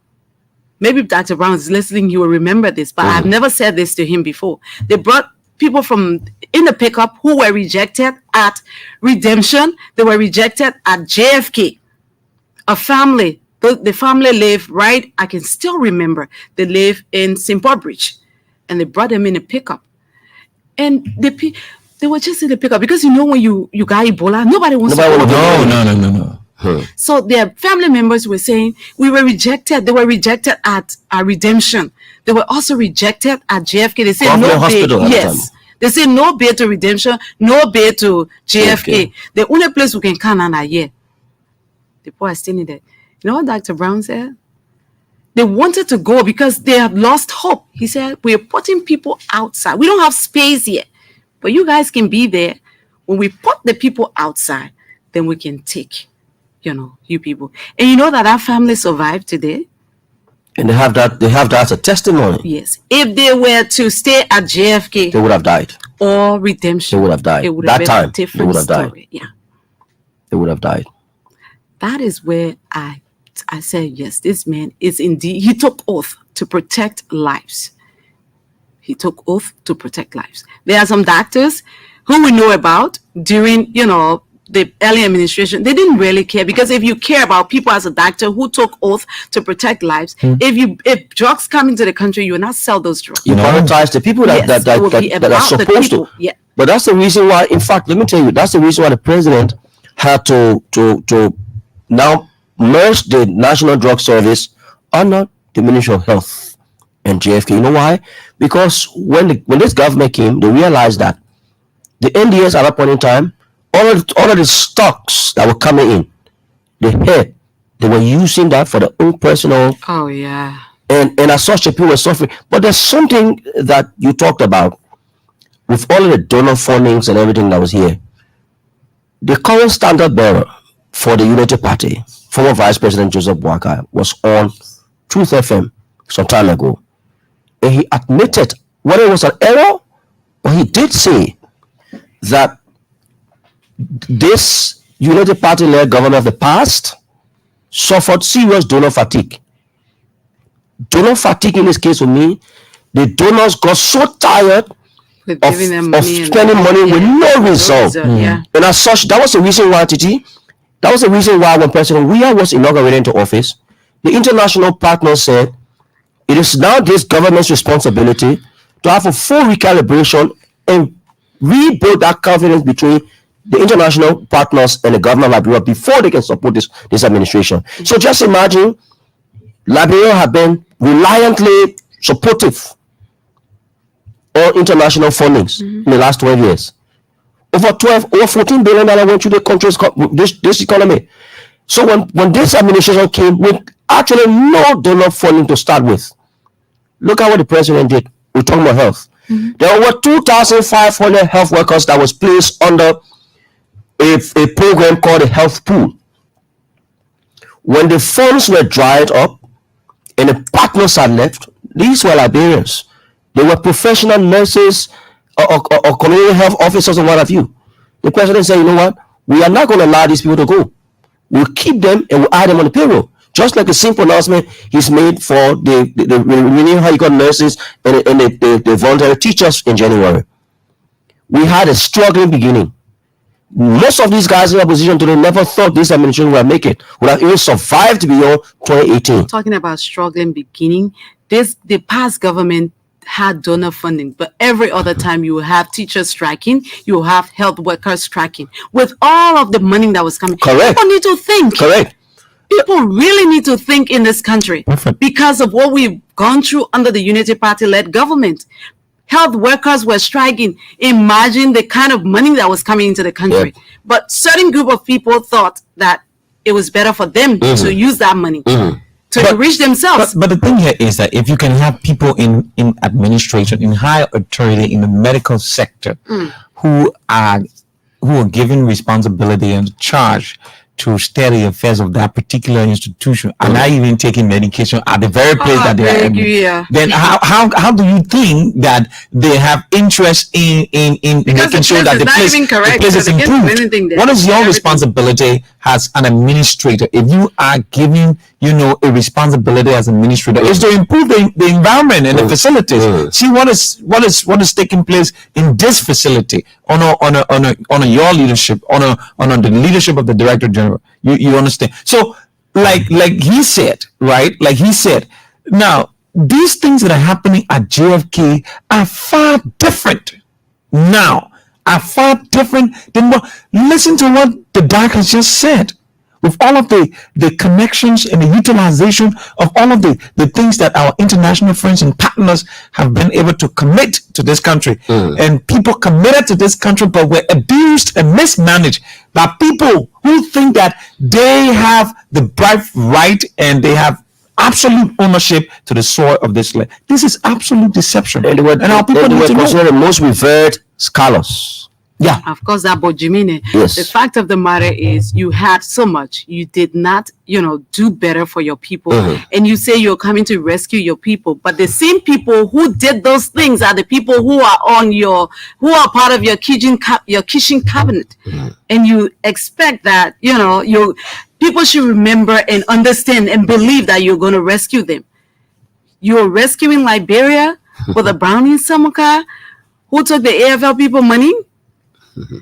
Maybe if Dr. Brown is listening, he will remember this, but I've never said this to him before. They brought people in the pickup who were rejected at Redemption. They were rejected at JFK. A family. The family live right. I can still remember. They live in St. Paul Bridge, and they brought them in a pickup, and they were just in the pickup because when you got Ebola, nobody wants to go. No. So their family members were saying we were rejected. They were rejected at Redemption. They were also rejected at JFK. They said no bid. Yes. They said no bid to Redemption, no bid to JFK. The only place we can come on here. The poor are standing there. You know what Dr. Brown said? They wanted to go because they have lost hope. He said, we're putting people outside. We don't have space yet, but you guys can be there. When we put the people outside, then we can take, you people. And you know that family survived today? And they have that as a testimony. Yes. If they were to stay at JFK, they would have died. Or Redemption. They would have died. It would have been a different story. Yeah. They would have died. That is where I said, yes, this man is indeed, he took oath to protect lives. He took oath to protect lives. There are some doctors who we know about during, the early administration. They didn't really care because if you care about people as a doctor who took oath to protect lives, if drugs come into the country, you will not sell those drugs. You prioritize the people that are supposed to. Yeah. But that's the reason why, in fact, let me tell you, that's the reason why the president had to now merge the National Drug Service under the Ministry of Health and JFK. You know why? Because when this government came, they realized that the NDS at that point in time, all of the stocks that were coming in, they were using that for their own personal. Oh yeah. And as such, the people were suffering. But there's something that you talked about with all of the donor fundings and everything that was here. The current standard bearer for the Unity Party, former Vice President Joseph Boakai, was on Truth FM some time ago. And he admitted whether it was an error, but he did say that this Unity Party-led government of the past suffered serious donor fatigue. Donor fatigue in this case would mean the donors got so tired of spending money with no result. Yeah. And as such, that was the reason why, Titi, that was the reason why when President Weah was inaugurated into office, the international partners said it is now this government's responsibility to have a full recalibration and rebuild that confidence between the international partners and the government of Liberia before they can support this administration. So just imagine Liberia have been reliantly supportive of international fundings in the last 12 years. Over $14 billion went to the country's this economy. So when this administration came with actually no donor funding to start with, look at what the president did. We're talking about health. There were 2,500 health workers that was placed under a program called a health pool. When the funds were dried up and the partners had left, these were Liberians. They were professional nurses or community health officers or what have you. The president said, you know what? We are not going to allow these people to go. We'll keep them and we'll add them on the payroll. Just like a simple announcement he's made for the renewing how you got nurses and the voluntary teachers in January. We had a struggling beginning. Most of these guys in opposition today never thought this administration would make it, would have even survived beyond 2018. Talking about struggling beginning, the past government had donor funding, but every other time you will have teachers striking, you will have health workers striking. With all of the money that was coming, correct. People need to think. Correct. People really need to think in this country. Perfect. Because of what we've gone through under the Unity Party-led government. Health workers were striking. Imagine the kind of money that was coming into the country. Yep. But certain group of people thought that it was better for them to use that money to enrich themselves. But the thing here is that if you can have people in administration, in higher authority in the medical sector, who are given responsibility and charge to steady affairs of that particular institution, and not even taking medication at the very place that they are, then how do you think that they have interest in making sure that the place is improved? What is your responsibility as an administrator? If you are giving, a responsibility as an administrator, is to improve the environment and the facilities. See what is taking place in this facility on your leadership, on the leadership of the Director General. You understand? So like he said, right? Like he said, now these things that are happening at JFK are far different now. Are far different than what. Listen to what the doc has just said. With all of the connections and the utilization of all of the things that our international friends and partners have been able to commit to this country, and people committed to this country but were abused and mismanaged by people who think that they have the right and they have absolute ownership to the soil of this land. This is absolute deception. And our people need to know. Considered the most revered scholars. Yeah, of course, that Bojimine. Yes. The fact of the matter is, you had so much, you did not, do better for your people, and you say you're coming to rescue your people, but the same people who did those things are the people who are part of your kitchen cabinet, and you expect that people should remember and understand and believe that you're going to rescue them. You're rescuing Liberia with a Brownie Samuka who took the AFL people money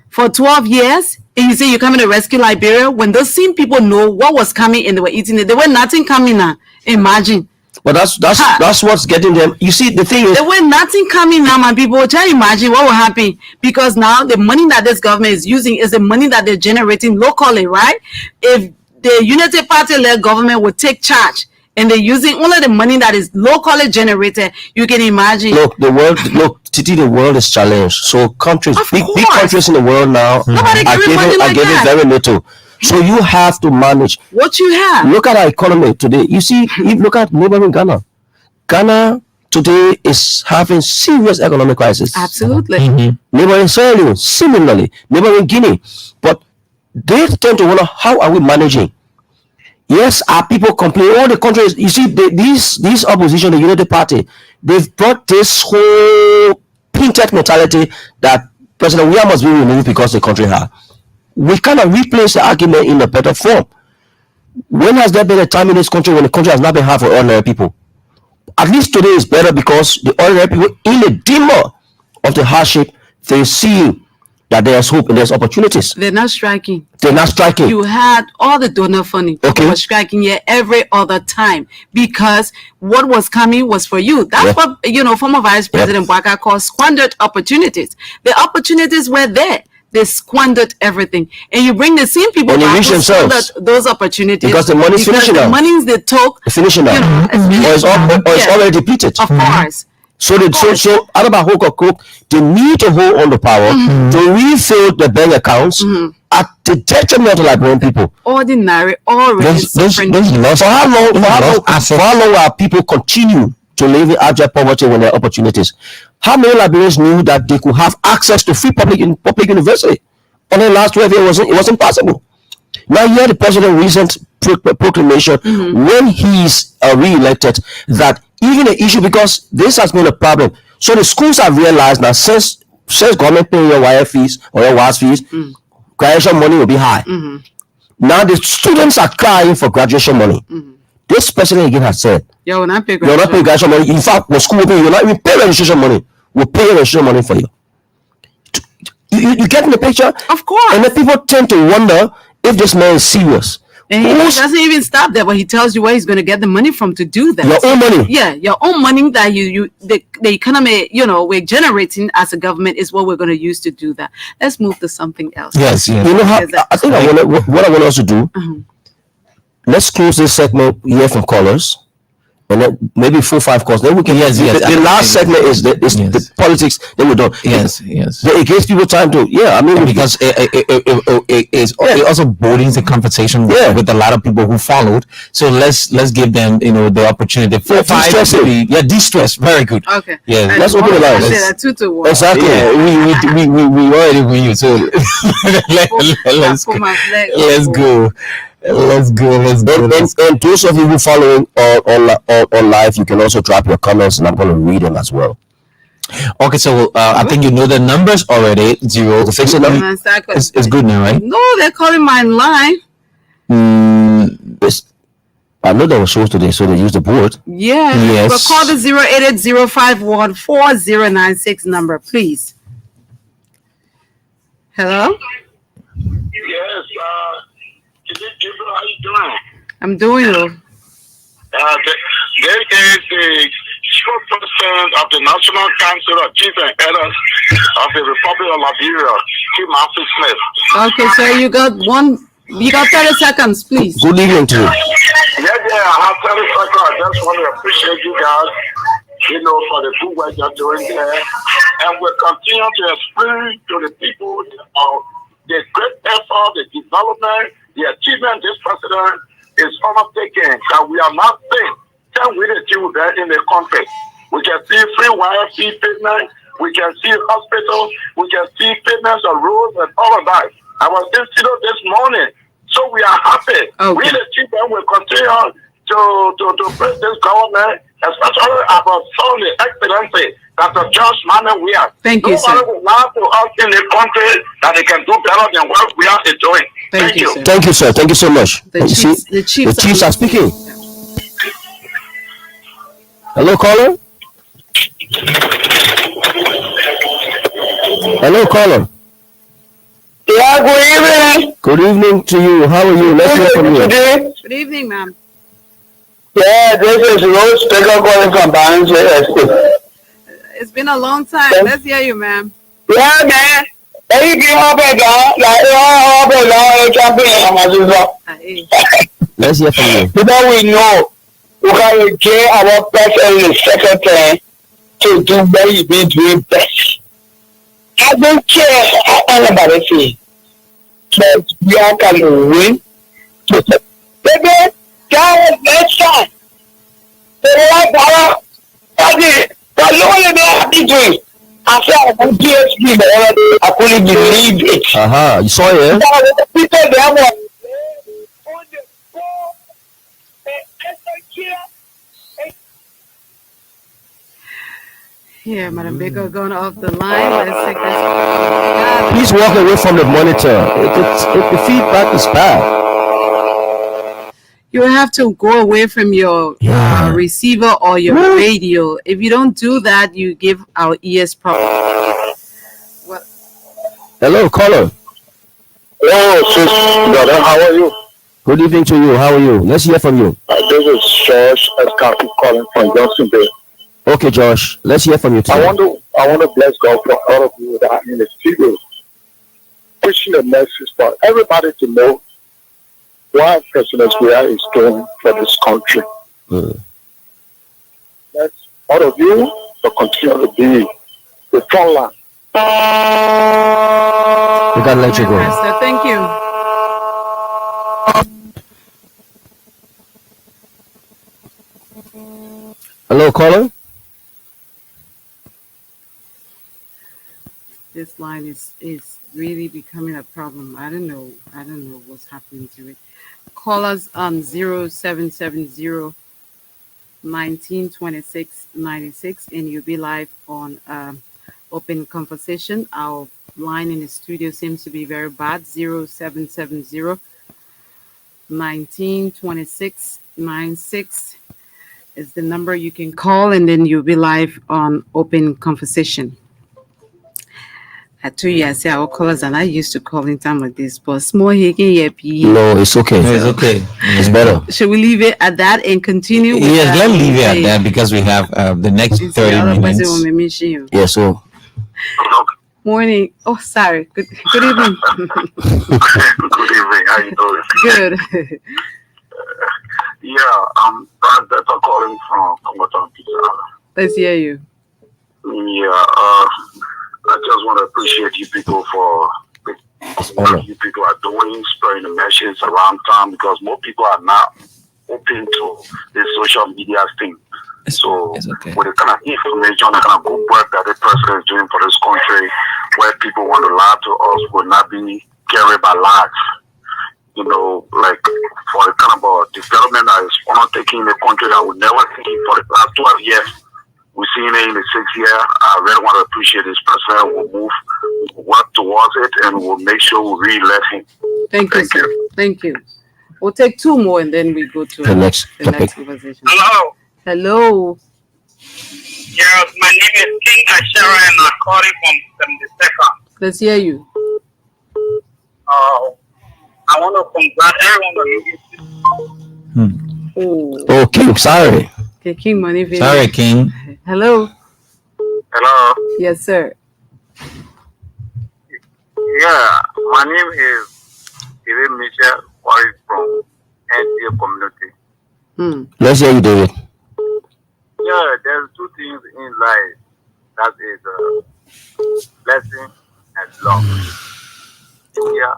for 12 years, and you say you're coming to rescue Liberia when those same people know what was coming and they were eating it. There were nothing coming now. Imagine. But that's what's getting them. You see, the thing is, there were nothing coming now, man. People try to imagine what will happen, because now the money that this government is using is the money that they're generating locally, right? If the Unity Party-led government would take charge and they're using only the money that is locally generated, you can imagine. Titi, the world is challenged. So countries, big countries in the world now are giving very little. So you have to manage what you have. Look at our economy today. You see, look at neighboring Ghana. Ghana today is having serious economic crisis. Absolutely. Neighboring Sierra Leone, similarly. Neighboring Guinea. But they tend to wonder, how are we managing? Yes, our people complain. All the countries, you see, these opposition, the Unity Party, they've brought this whole painted mentality that President William must be removed because the country has. We cannot replace the argument in a better form. When has there been a time in this country when the country has not been hard for ordinary people? At least today is better, because the ordinary people, in the dimmer of the hardship, they see that there's hope and there's opportunities. They're not striking. You had all the donor funding. People were striking here every other time, because what was coming was for you. That's what former Vice President Bwaka calls squandered opportunities. The opportunities were there. They squandered everything, and you bring the same people and back who squandered those opportunities because the money's finishing now. The monies they took, finishing now, or it's already depleted. Of course. So Adaba Cook, they need to hold on the power to refill the bank accounts at the detriment of Liberian people. Ordinary, already suffering. For how long will people continue to live in abject poverty when there are opportunities? How many Liberians knew that they could have access to free public university? And the last 12 years it wasn't possible. Now here the president's recent proclamation when he's re-elected, that even the issue, because this has been a problem, So the schools have realized that since government paying your YF fees or your WAS fees, graduation money will be high. Now the students are crying for graduation money. This president again has said, you're not paying graduation money. In fact, the school will pay, you're not even pay registration money. We'll pay registration money for you. You get in the picture? Of course. And then people tend to wonder if this man is serious. And he doesn't even stop there, but he tells you where he's going to get the money from to do that. Your own money. Yeah, your own money that the economy, we're generating as a government is what we're going to use to do that. Let's move to something else. Yes. You know how I think what I want us to do. Let's close this segment here from callers. And then maybe 4-5 calls. Then we can. Yes. The last segment is the politics that we're done. Yes. It gives people time to. Yeah, I mean, because it also broadens the conversation with a lot of people who followed. So let's give them the opportunity. 4-5. De-stress. Very good. Okay. Yeah. Let's open the lines. Exactly. Yeah, we already win you. So let's go. And those of you who following on live, you can also drop your comments, and I'm going to read them as well. Okay, so I think you know the numbers already. 0. The fixed number is good now, right? No, they're calling my line. I know there were shows today, so they use the board. Yeah. Yes. But call the 088-051-4096 number, please. Hello. Yes. Gabriel, how you doing? I'm doing well. There is the spokesperson of the National Council of Chiefs and Elders of the Republic of Liberia, Chief Martin Smith. Okay, sir, you got 30 seconds, please. Good evening to you. Yeah, I have 30 seconds. I just want to appreciate you guys, for the good work you're doing there. And we'll continue to explain to the people of the great effort, the development, the achievement this president is undertaking, that we are not saying, can we achieve that in the country. We can see free YFC payment, we can see hospitals, we can see payments of roads and all of that. I was in Silo this morning, so we are happy. Okay. We the children will continue to praise this government, especially about some of the excellency that the George Manuel we are. Thank you, sir. Nobody will lie to us in the country that they can do better than what we are doing. Thank you, sir. Thank you, sir. Thank you so much. The Chiefs are speaking. Hello, caller. Hello, caller. Yeah, good evening. Good evening to you. How are you? Let's hear from you. Good evening, ma'am. Yeah, this is Rose Speaker calling from Barnes Estate. It's been a long time. Let's hear you, ma'am. Yeah, man. Let's hear from you. Because we know we can get our president secretary to do what he been doing best. I don't care how anybody says, but we are going to win. Baby, that was next time. The right power, but look what they are doing. I said, I'm PhD, I couldn't believe it. You saw it, People, they have Yeah, Madam Baker going off the line. Let's take this. Please walk away from the monitor. The feedback is bad. You have to go away from your receiver or your radio. If you don't do that, you give our ears problems. Hello, caller. Hello, brother. How are you? Good evening to you. How are you? Let's hear from you. This is George Escapi calling from Johnson Bay. Okay, Josh. Let's hear from you today. I want to bless God for all of you that are in the studio, pushing the message for everybody to know what President Buhari is doing for this country. Let all of you to continue to be the front line. We gotta let you go. Pastor, thank you. Hello, caller. This line is really becoming a problem. I don't know what's happening to it. Call us on 0770 1926-96, and you'll be live on Open Conversation. Our line in the studio seems to be very bad. 0770 1926-96 is the number you can call, and then you'll be live on Open Conversation. I told you, I say our callers, and I used to call in time like this, but small here can No, it's okay. No, it's okay. It's better. Should we leave it at that and continue? With Yes, let's leave it at Okay. that because we have the next It's 30 the other person minutes. will be missing you. Yeah, so Morning. Oh, sorry. Good evening. Good evening. How you doing? Good. That's calling from Congoton Pizza. Let's hear you. I just want to appreciate you people for what you people are doing, spreading the message around town, because more people are not open to the social media thing. So it's okay. with the kind of information, the kind of good work that the president is doing for this country, where people want to lie to us will not be carried by lies. You know, like for the kind of development that is undertaking in the country that we never seen for the last 12 years. We've seen it in the 6th year. I really want to appreciate this president. We'll work towards it, and we'll make sure we re-elect him. Thank you, sir. Thank you. We'll take two more and then we go to the next the topic. next conversation. Hello. Hello. Yes, my name is King Ashara and I'm calling from 72nd. Let's hear you. I want to congratulate everyone on you. Oh, Okay, sorry. okay, King Money. Video. Sorry, King. Hello. Hello. Yes, sir. Yeah, my name is David Michel, calling from NCA community. Let's hear you, David. Yeah, there's two things in life. That is blessing and love. Yeah,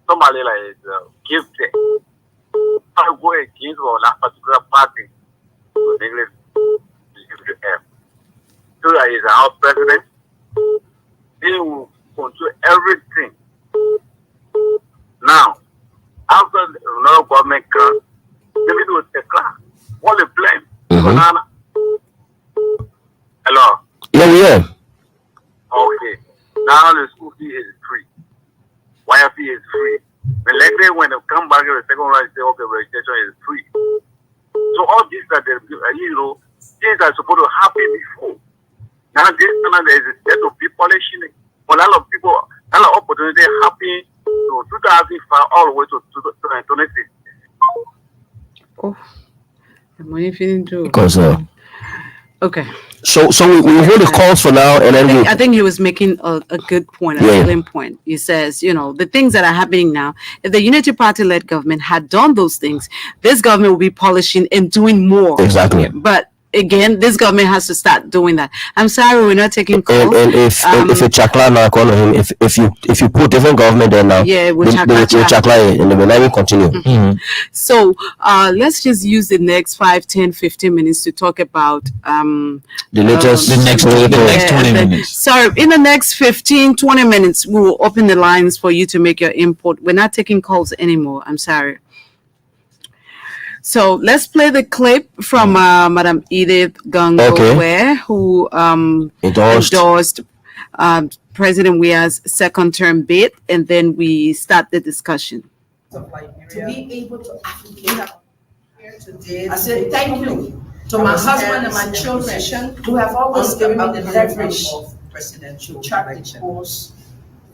somebody like gifted. I go against that particular party. English, so that is our president. They will control everything. Now, after another government comes, they will take class. What the plan? Banana. Hello. Yeah. Okay. Now the school fee is free. Wire fee is free. But later when they come back in the second round, they say, okay, registration is free. So all these that things are supposed to happen before. Now this time there is a set of people polishing it. For a lot of people, a lot of opportunity happen to 2005 all the way to 2026. Oh, the money feeling too. Because Okay. so we hold the calls for now, and then I think he was making a good point, a salient point. He says, the things that are happening now, if the Unity Party-led government had done those things, this government will be polishing and doing more. Exactly. But again, this government has to start doing that. I'm sorry, we're not taking calls. And if it's Chakla now, call him. If you put different government there now, Yeah, with they will Chakla, and they will never continue. So let's just use the next 5, 10, 15 minutes to talk about The latest, The next 20 minutes. So in the next 15, 20 minutes, we will open the lines for you to make your input. We're not taking calls anymore. I'm sorry. So let's play the clip from Madam Edith Gangogwe, who endorsed President Weah's second term bid, and then we start the discussion. To be able to advocate here today, I said thank you to my husband and my children who have always given me the leverage of presidential election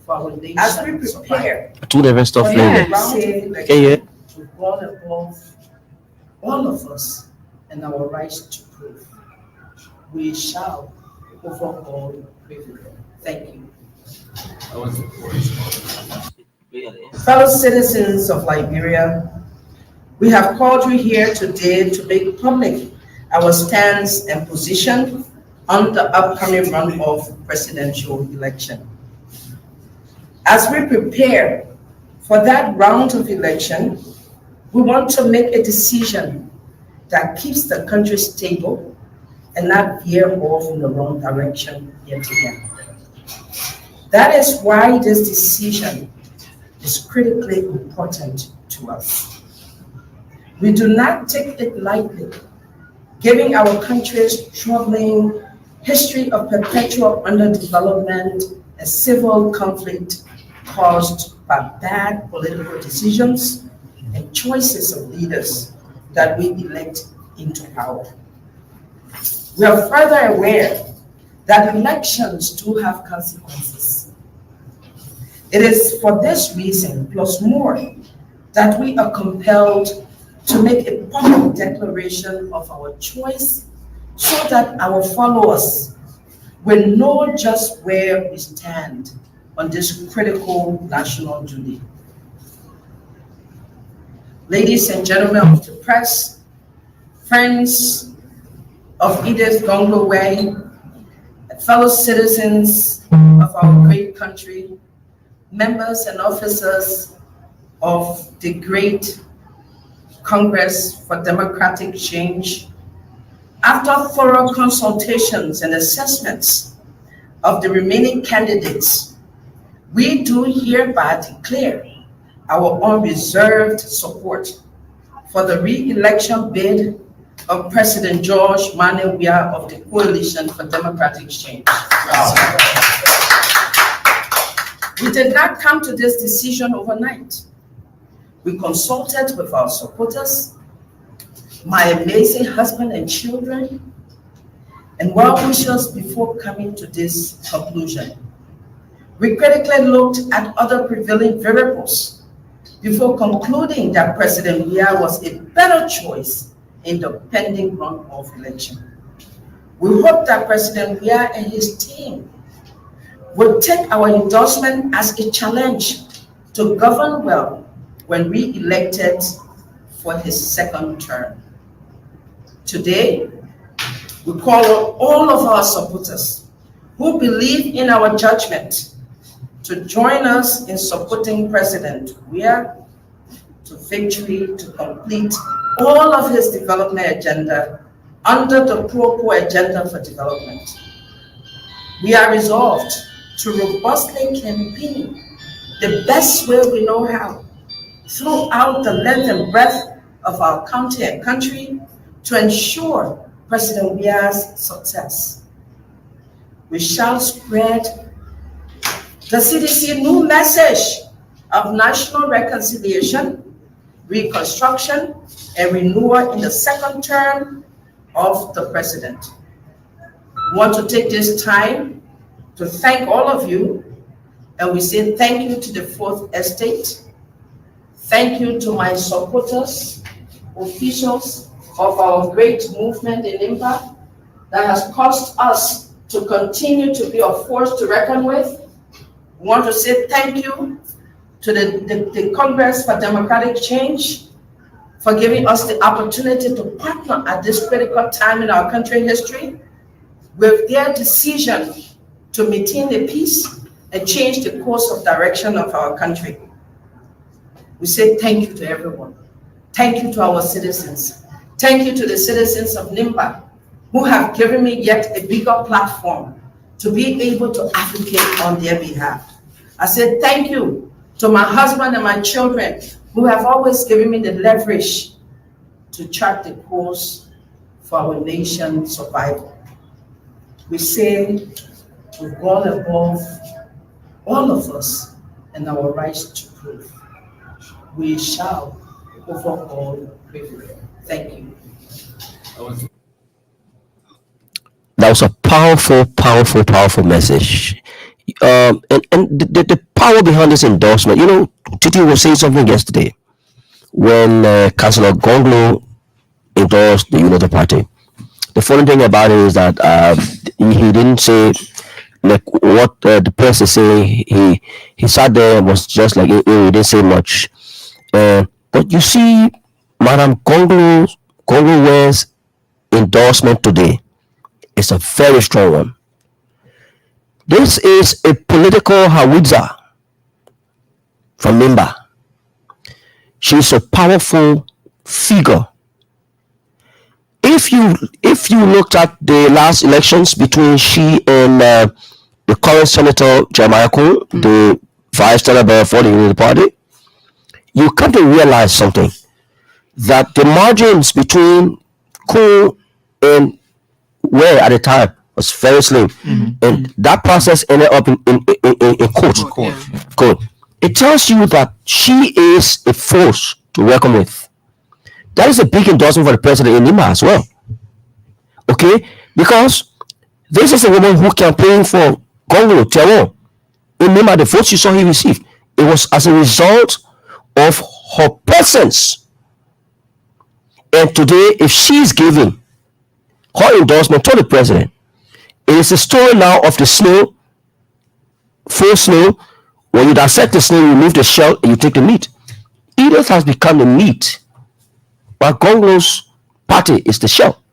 for our nation. As we prepare two different stuff. to God above all of us and our rights to prove, we shall overall prevail. Thank you. Fellow citizens of Liberia, we have called you here today to make public our stance and position on the upcoming runoff presidential election. As we prepare for that round of election, we want to make a decision that keeps the country stable and not veer off in the wrong direction yet again. That is why this decision is critically important to us. We do not take it lightly, given our country's troubling history of perpetual underdevelopment and civil conflict caused by bad political decisions and choices of leaders that we elect into power. We are further aware that elections do have consequences. It is for this reason, plus more, that we are compelled to make a public declaration of our choice so that our followers will know just where we stand on this critical national duty. Ladies and gentlemen of the press, friends of Edith Gonglo Way, fellow citizens of our great country, members and officers of the great Congress for Democratic Change, after thorough consultations and assessments of the remaining candidates, we do hereby declare our unreserved support for the re-election bid of President George Manneh Weah of the Coalition for Democratic Change. We did not come to this decision overnight. We consulted with our supporters, my amazing husband and children, and well-wishers before coming to this conclusion. We critically looked at other prevailing variables before concluding that President Weah was a better choice in the pending runoff election. We hope that President Weah and his team will take our endorsement as a challenge to govern well when re-elected for his second term. Today, we call on all of our supporters who believe in our judgment to join us in supporting President Weah to victory to complete all of his development agenda under the Pro-Poor Agenda for Development. We are resolved to robustly campaign the best way we know how throughout the length and breadth of our county and country to ensure President Weah's success. We shall spread the CDC new message of national reconciliation, reconstruction, and renewal in the second term of the president. We want to take this time to thank all of you, and we say thank you to the Fourth Estate. Thank you to my supporters, officials of our great movement in IMPA that has caused us to continue to be a force to reckon with. We want to say thank you to the Congress for Democratic Change for giving us the opportunity to partner at this critical time in our country history with their decision to maintain the peace and change the course of direction of our country. We say thank you to everyone. Thank you to our citizens. Thank you to the citizens of NIMBA who have given me yet a bigger platform to be able to advocate on their behalf. I said thank you to my husband and my children who have always given me the leverage to chart the course for our nation's survival. We say with God above all of us and our rights to prove, we shall overall prevail. Thank you. That was a powerful message. And the power behind this endorsement, you know, Titi was saying something yesterday when Councillor Gonglo endorsed the United Party. The funny thing about it is that he didn't say like what the press is saying. He sat there and was just like, he didn't say much. But you see, Madam Gonglo Weah's endorsement today is a very strong one. This is a political hawitzer from Nimba. She's a powerful figure. If you looked at the last elections between she and the current Senator Jeremiah Cole, the vice chairman for the Unity Party, you come to realize something. that the margins between Cool and Ware at the time was very slim, and that process ended up in court. It tells you that she is a force to reckon with. That is a big endorsement for the president in Nima as well. Okay, because this is a woman who campaigned for Gonglo Terror in Nima. The votes you saw he received, it was as a result of her presence. And today, if she's giving her endorsement to the president, it is a story now of the snail, full snail. When you dissect the snail, you remove the shell and you take the meat. Edith has become the meat, but Gonglo's party is the shell.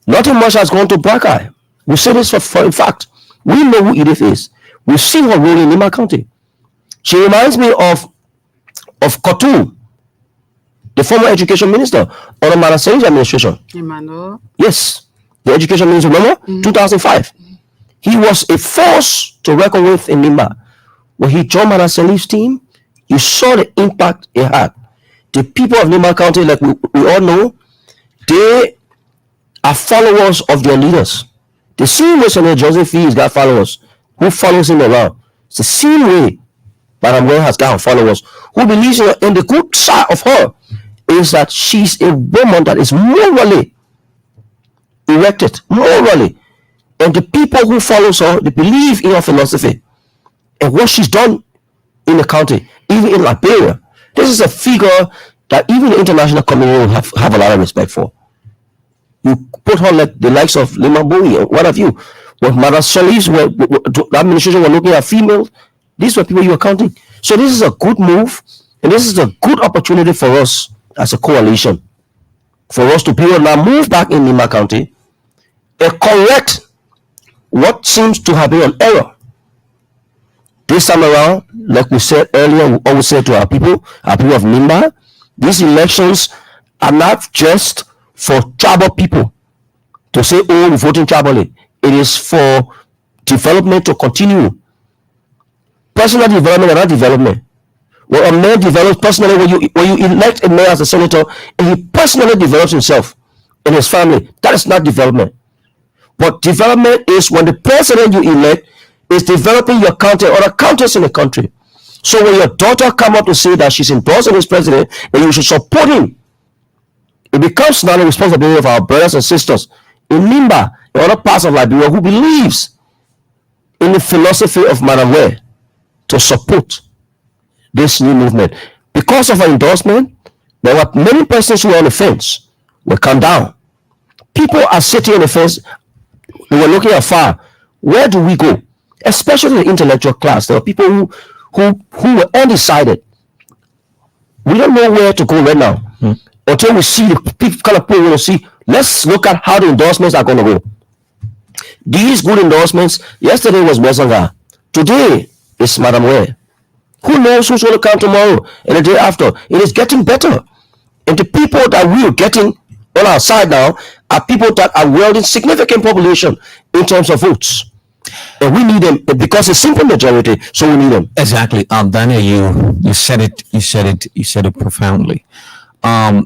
Nothing much has gone to Black Eye. We say this for in fact. We know who Edith is. We've seen her role in Nima County. She reminds me of Kotu, the former education minister under Madam Sali's administration. Emmanuel. Yes, the education minister, remember? 2005. He was a force to reckon with in Nima. When he joined Madam Sali's team, you saw the impact it had. The people of Nima County, like we all know, they are followers of their leaders. The same way Senator Joseph Fee has got followers who follows him around. It's the same way Madam Ware has got followers who believes in the good side of her is that she's a woman that is morally erected, morally. And the people who follows her, they believe in her philosophy and what she's done in the county, even in Liberia. This is a figure that even the international community will have a lot of respect for. You put her like the likes of Lima Bowie, what have you. When Madam Solis, the administration were looking at females, these were people you were counting. So this is a good move, and this is a good opportunity for us as a coalition, for us to be able to now move back in Nima County and correct what seems to have been an error. This time around, like we said earlier, we always say to our people of Nimba, these elections are not just for tribal people to say, oh, we're voting tribally. It is for development to continue. Personal development and not development. When a man develops personally, when you elect a man as a senator, and he personally develops himself and his family, that is not development. But development is when the president you elect is developing your county or the counties in the country. So when your daughter come up to say that she's endorsing this president and you should support him, it becomes now the responsibility of our brothers and sisters in Nimba and other parts of Liberia who believes in the philosophy of Madam Ware to support this new movement. Because of her endorsement, there were many persons who were on the fence will come down. People are sitting on the fence, they were looking afar. Where do we go? Especially the intellectual class. There are people who were undecided. We don't know where to go right now until we see the people kind of people will see. Let's look at how the endorsements are going to go. These good endorsements, yesterday was Mozanga. Today is Madam Ware. Who knows who's going to come tomorrow and the day after? It is getting better. And the people that we are getting on our side now are people that are wielding significant population in terms of votes. And we need them because it's simple majority, so we need them. Exactly. Daniel, you said it profoundly.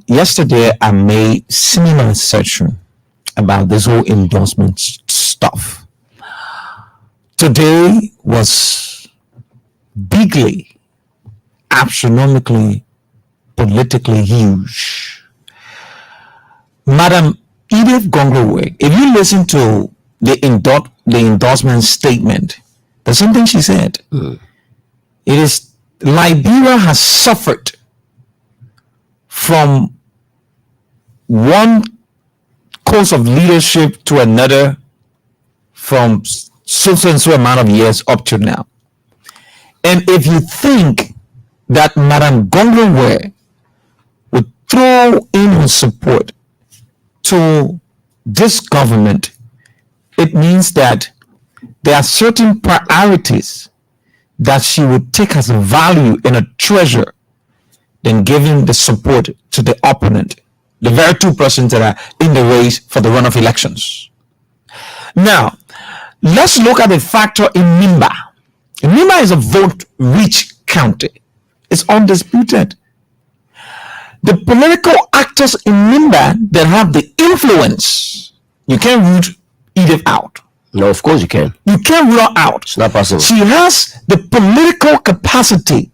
Yesterday I made similar assertion about this whole endorsement stuff. Today was bigly, astronomically, politically huge. Madam Edith Gonglo, if you listen to the endorsement statement, there's something she said. It is Liberia has suffered from one course of leadership to another from so and so amount of years up to now. And if you think that Madam Gonglo Ware would throw in her support to this government, it means that there are certain priorities that she would take as a value and a treasure than giving the support to the opponent, the very two persons that are in the race for the runoff elections. Now, let's look at the factor in Nimba. Nimba is a vote-rich county. It's undisputed. the political actors in Nimba that have the influence, you can't root Edith out. No, of course you can. You can't rule her out. It's not possible. She has the political capacity.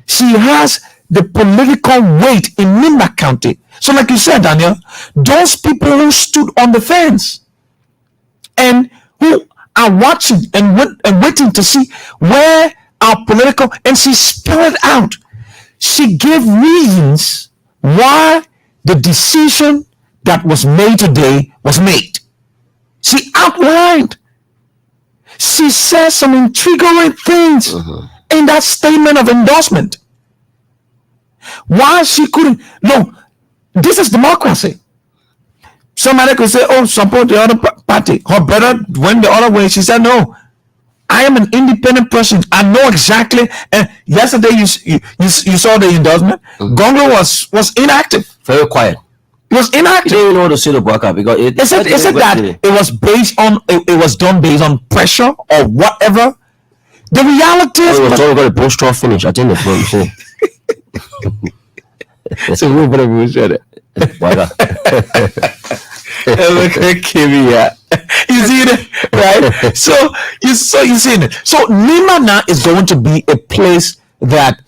She has the political weight in Nimba County. So like you said, Daniel, those people who stood on the fence and who are watching and waiting to see where our political, and she spelled it out. She gave reasons why the decision that was made today was made. She outlined. She said some intriguing things in that statement of endorsement. Why she couldn't? No, this is democracy. Somebody could say, "Oh, support the other party." Her brother went the other way. She said, "No, I am an independent person. I know exactly." And yesterday, you saw the endorsement. Gongo was inactive. Very quiet. It was inactive. He didn't even know to see the workout because it said that it was based on it was done based on pressure or whatever. The reality is, we were talking about the post-draw finish. I think the phone. So we better be sure that. You see it, right? So you see it. So Nimba now is going to be a place that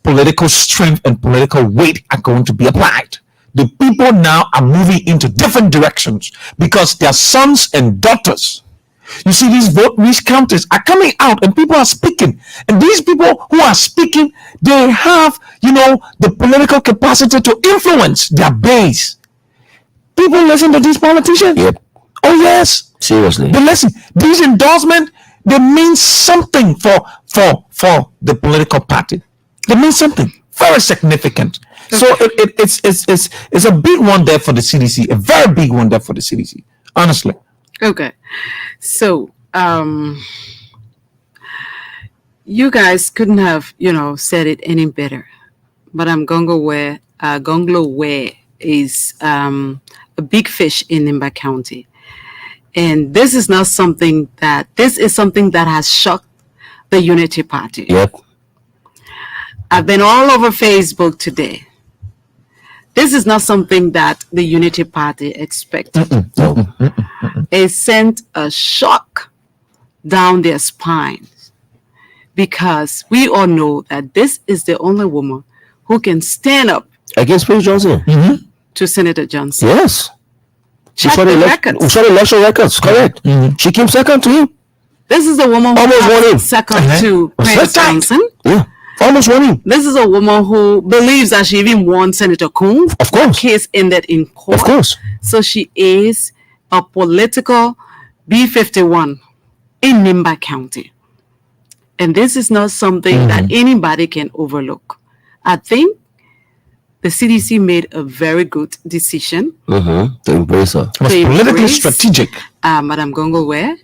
political strength and political weight are going to be applied. The people now are moving into different directions because their sons and daughters. You see, these counties are coming out and people are speaking. And these people who are speaking, they have, the political capacity to influence their base. People listen to these politicians. Yep. Oh, yes. Seriously. But listen, these endorsements, they mean something for the political party. They mean something very significant. So it's a big one there for the CDC, a very big one there for the CDC, honestly. Okay. So, you guys couldn't have, said it any better. But Gonglo Ware is a big fish in Nimba County. And this is something that has shocked the Unity Party. Yep. I've been all over Facebook today. This is not something that the Unity Party expected. It sent a shock down their spines because we all know that this is the only woman who can stand up against Prince Johnson to Senator Johnson. Yes. Check the records. We saw the election records, correct. She came second to him. This is a woman who almost won him. Second to Prince Johnson. Yeah. Almost won him. This is a woman who believes that she even won Senator Coons. Of course. The case ended in court. Of course. So she is a political B51 in Nimba County. And this is not something that anybody can overlook. I think the CDC made a very good decision to embrace her. It was politically strategic. Madam Gongo Ware.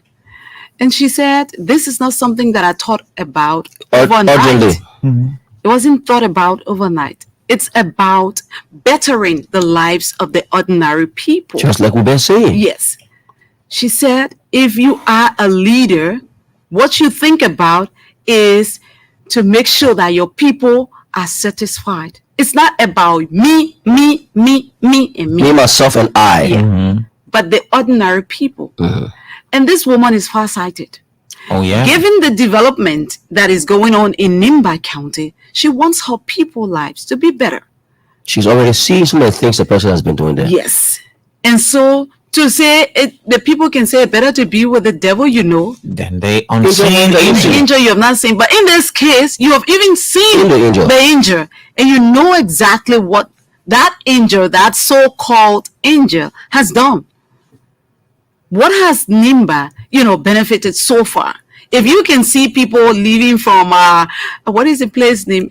And she said, this is not something that I thought about overnight. It wasn't thought about overnight. It's about bettering the lives of the ordinary people. Just like we've been saying. Yes. She said, if you are a leader, what you think about is to make sure that your people are satisfied. It's not about me, and me. Me, myself, and I. Yeah. But the ordinary people. And this woman is farsighted. Oh, yeah. Given the development that is going on in Nimba County, she wants her people's lives to be better. She's already seen some of the things the person has been doing there. Yes. And so to say the people can say better to be with the devil, then they unseen the angel you have not seen. But in this case, you have even seen the angel. And you know exactly what that angel, that so-called angel, has done. What has Nimba, benefited so far? If you can see people leaving from, what is the place name?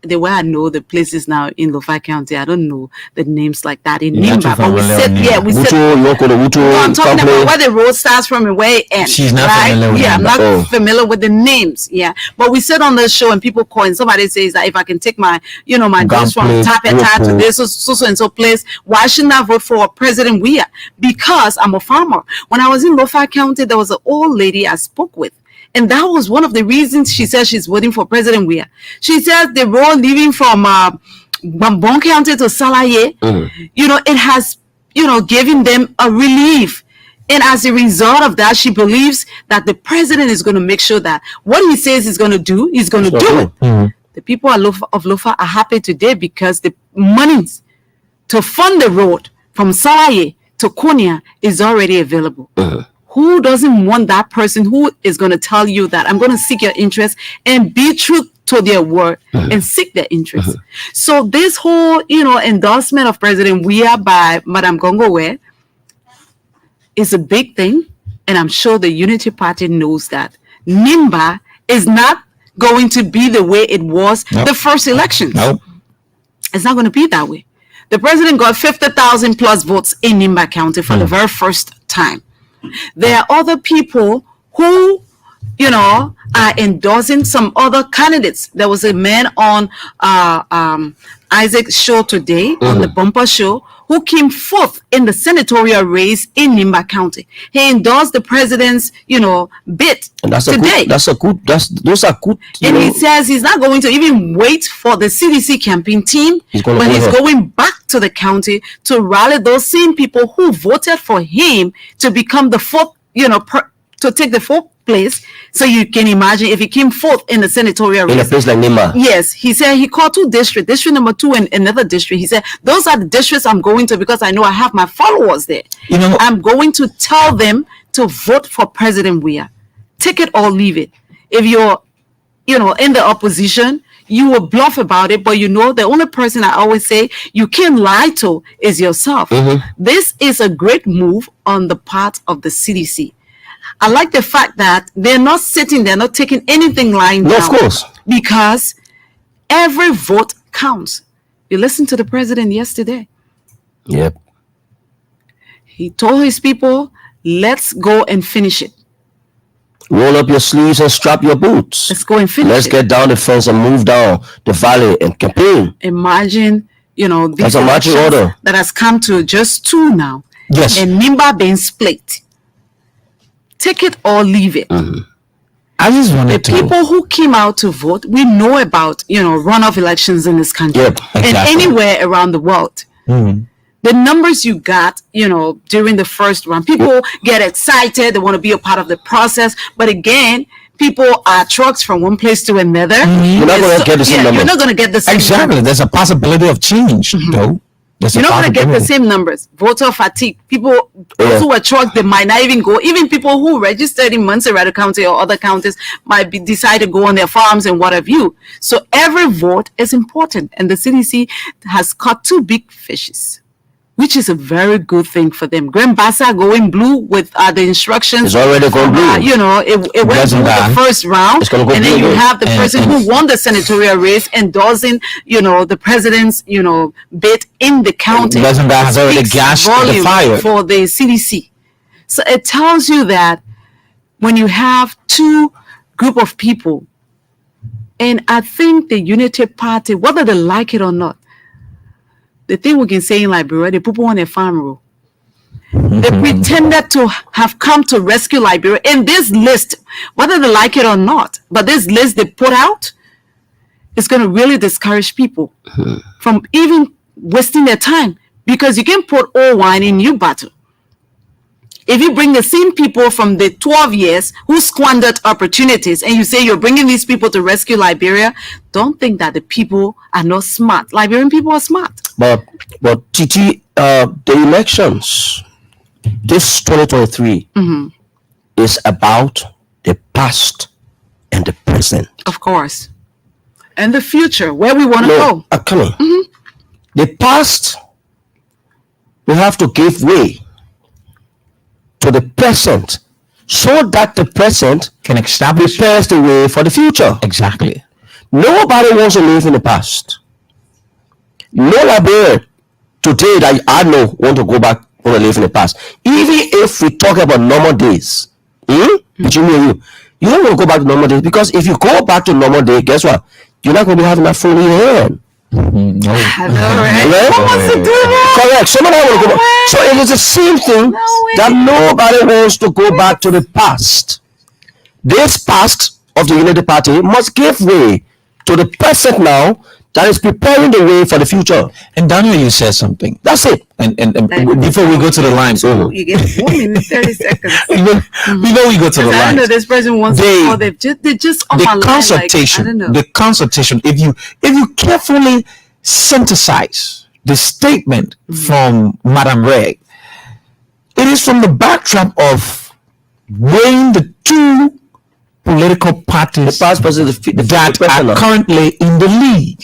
The way I know the places now in Lofa County, I don't know the names like that in Nimba. But we said, I'm talking about where the road starts from and where it ends. She's not familiar with I'm not familiar with the names. Yeah. But we said on the show and people call and somebody says that if I can take my, my goods from Tapeta to this so and so place, why shouldn't I vote for President Weah? Because I'm a farmer. When I was in Lofa County, there was an old lady I spoke with. And that was one of the reasons she said she's voting for President Weah. She says the road leaving from Bambon County to Salaye, it has, given them a relief. And as a result of that, she believes that the president is going to make sure that what he says he's going to do, he's going to do it. The people of Lofa are happy today because the monies to fund the road from Salaye to Konya is already available. Who doesn't want that person who is going to tell you that I'm going to seek your interest and be true to their word and seek their interest? So this whole, endorsement of President Weah by Madam Gongowe is a big thing. And I'm sure the Unity Party knows that. Nimba is not going to be the way it was the first election. It's not going to be that way. The president got 50,000 plus votes in Nimba County for the very first time. There are other people who, are endorsing some other candidates. There was a man on Isaac's show today, on the Bumper Show, who came fourth in the senatorial race in Nimba County. He endorsed the president's, bid And that's today. those are good. And he says he's not going to even wait for the CDC campaign team, but he's going back to the county to rally those same people who voted for him to become the fourth, to take the fourth place. So you can imagine if he came fourth in the senatorial race. In a place like Nimba. Yes, he said he called 2 districts, district number 2 and another district. He said, those are the districts I'm going to because I know I have my followers there. I'm going to tell them to vote for President Weah. Take it or leave it. If you're, in the opposition, you will bluff about it, but the only person I always say you can't lie to is yourself. This is a great move on the part of the CDC. I like the fact that they're not taking anything lying down. Of course. Because every vote counts. You listened to the president yesterday. Yep. He told his people, let's go and finish it. Roll up your sleeves and strap your boots. Let's go and finish Let's it. get down the fence and move down the valley and campaign. Imagine, these That's a marching elections order. that has come to just 2 now. Yes. And Nimba being split. Take it or leave it. I just wanted to. People who came out to vote, we know about, runoff elections in this country. Yep, and exactly. anywhere around the world. The numbers you got, during the first round, people get excited. They want to be a part of the process. But again, people are trucks from one place to another. You're not going to get the same numbers. You're not going to get the same Exactly. numbers. There's a possibility of change, though. You're not going to get the same numbers. Voter fatigue. People who are trucked, they might not even go. Even people who registered in Montserrat County or other counties might decide to go on their farms and what have you. So every vote is important. And the CDC has caught 2 big fishes, which is a very good thing for them. Grand Bassa going blue with the instructions. It's already going blue. It went through the first round. It's gonna go and then blue you again. have the person who won the senatorial race endorsing, the president's, bid in the county. Bazanga has already Speaks gassed the volume fire. for the CDC. So it tells you that when you have 2 group of people, and I think the Unity Party, whether they like it or not, the thing we can say in Liberia, the people on their farm rule. They pretended to have come to rescue Liberia. In this list, whether they like it or not, but this list they put out is going to really discourage people from even wasting their time, because you can put old wine in new bottle. If you bring the same people from the 12 years who squandered opportunities and you say you're bringing these people to rescue Liberia, don't think that the people are not smart. Liberian people are smart. But Titi, the elections, this 2023 is about the past and the present. Of course. And the future, where we want to go. Come on. The past, we have to give way to the present so that the present Can establish. prepares the way for the future. Exactly. Nobody wants to live in the past. No Liberian today that I know want to go back, want to live in the past. Even if we talk about normal days, between me and you don't want to go back to normal days, because if you go back to normal day, guess what? You're not going to be having that phone in your hand. I know, right? Right? Who wants to do that? Correct. Somebody want to go back. So it is the same thing that nobody wants to go back to the past. This past of the Unity Party must give way to the present now that is preparing the way for the future. And Daniel, you said something. That's it. And before we go to the lines, You get 1 minute 30 seconds. before we go to the I lines, know this person wants to call. They just on my the line, consultation, like, I don't know. the consultation. If you carefully synthesize the statement from Madam Ray, it is from the backdrop of weighing the two political parties The past president, that are currently in the lead.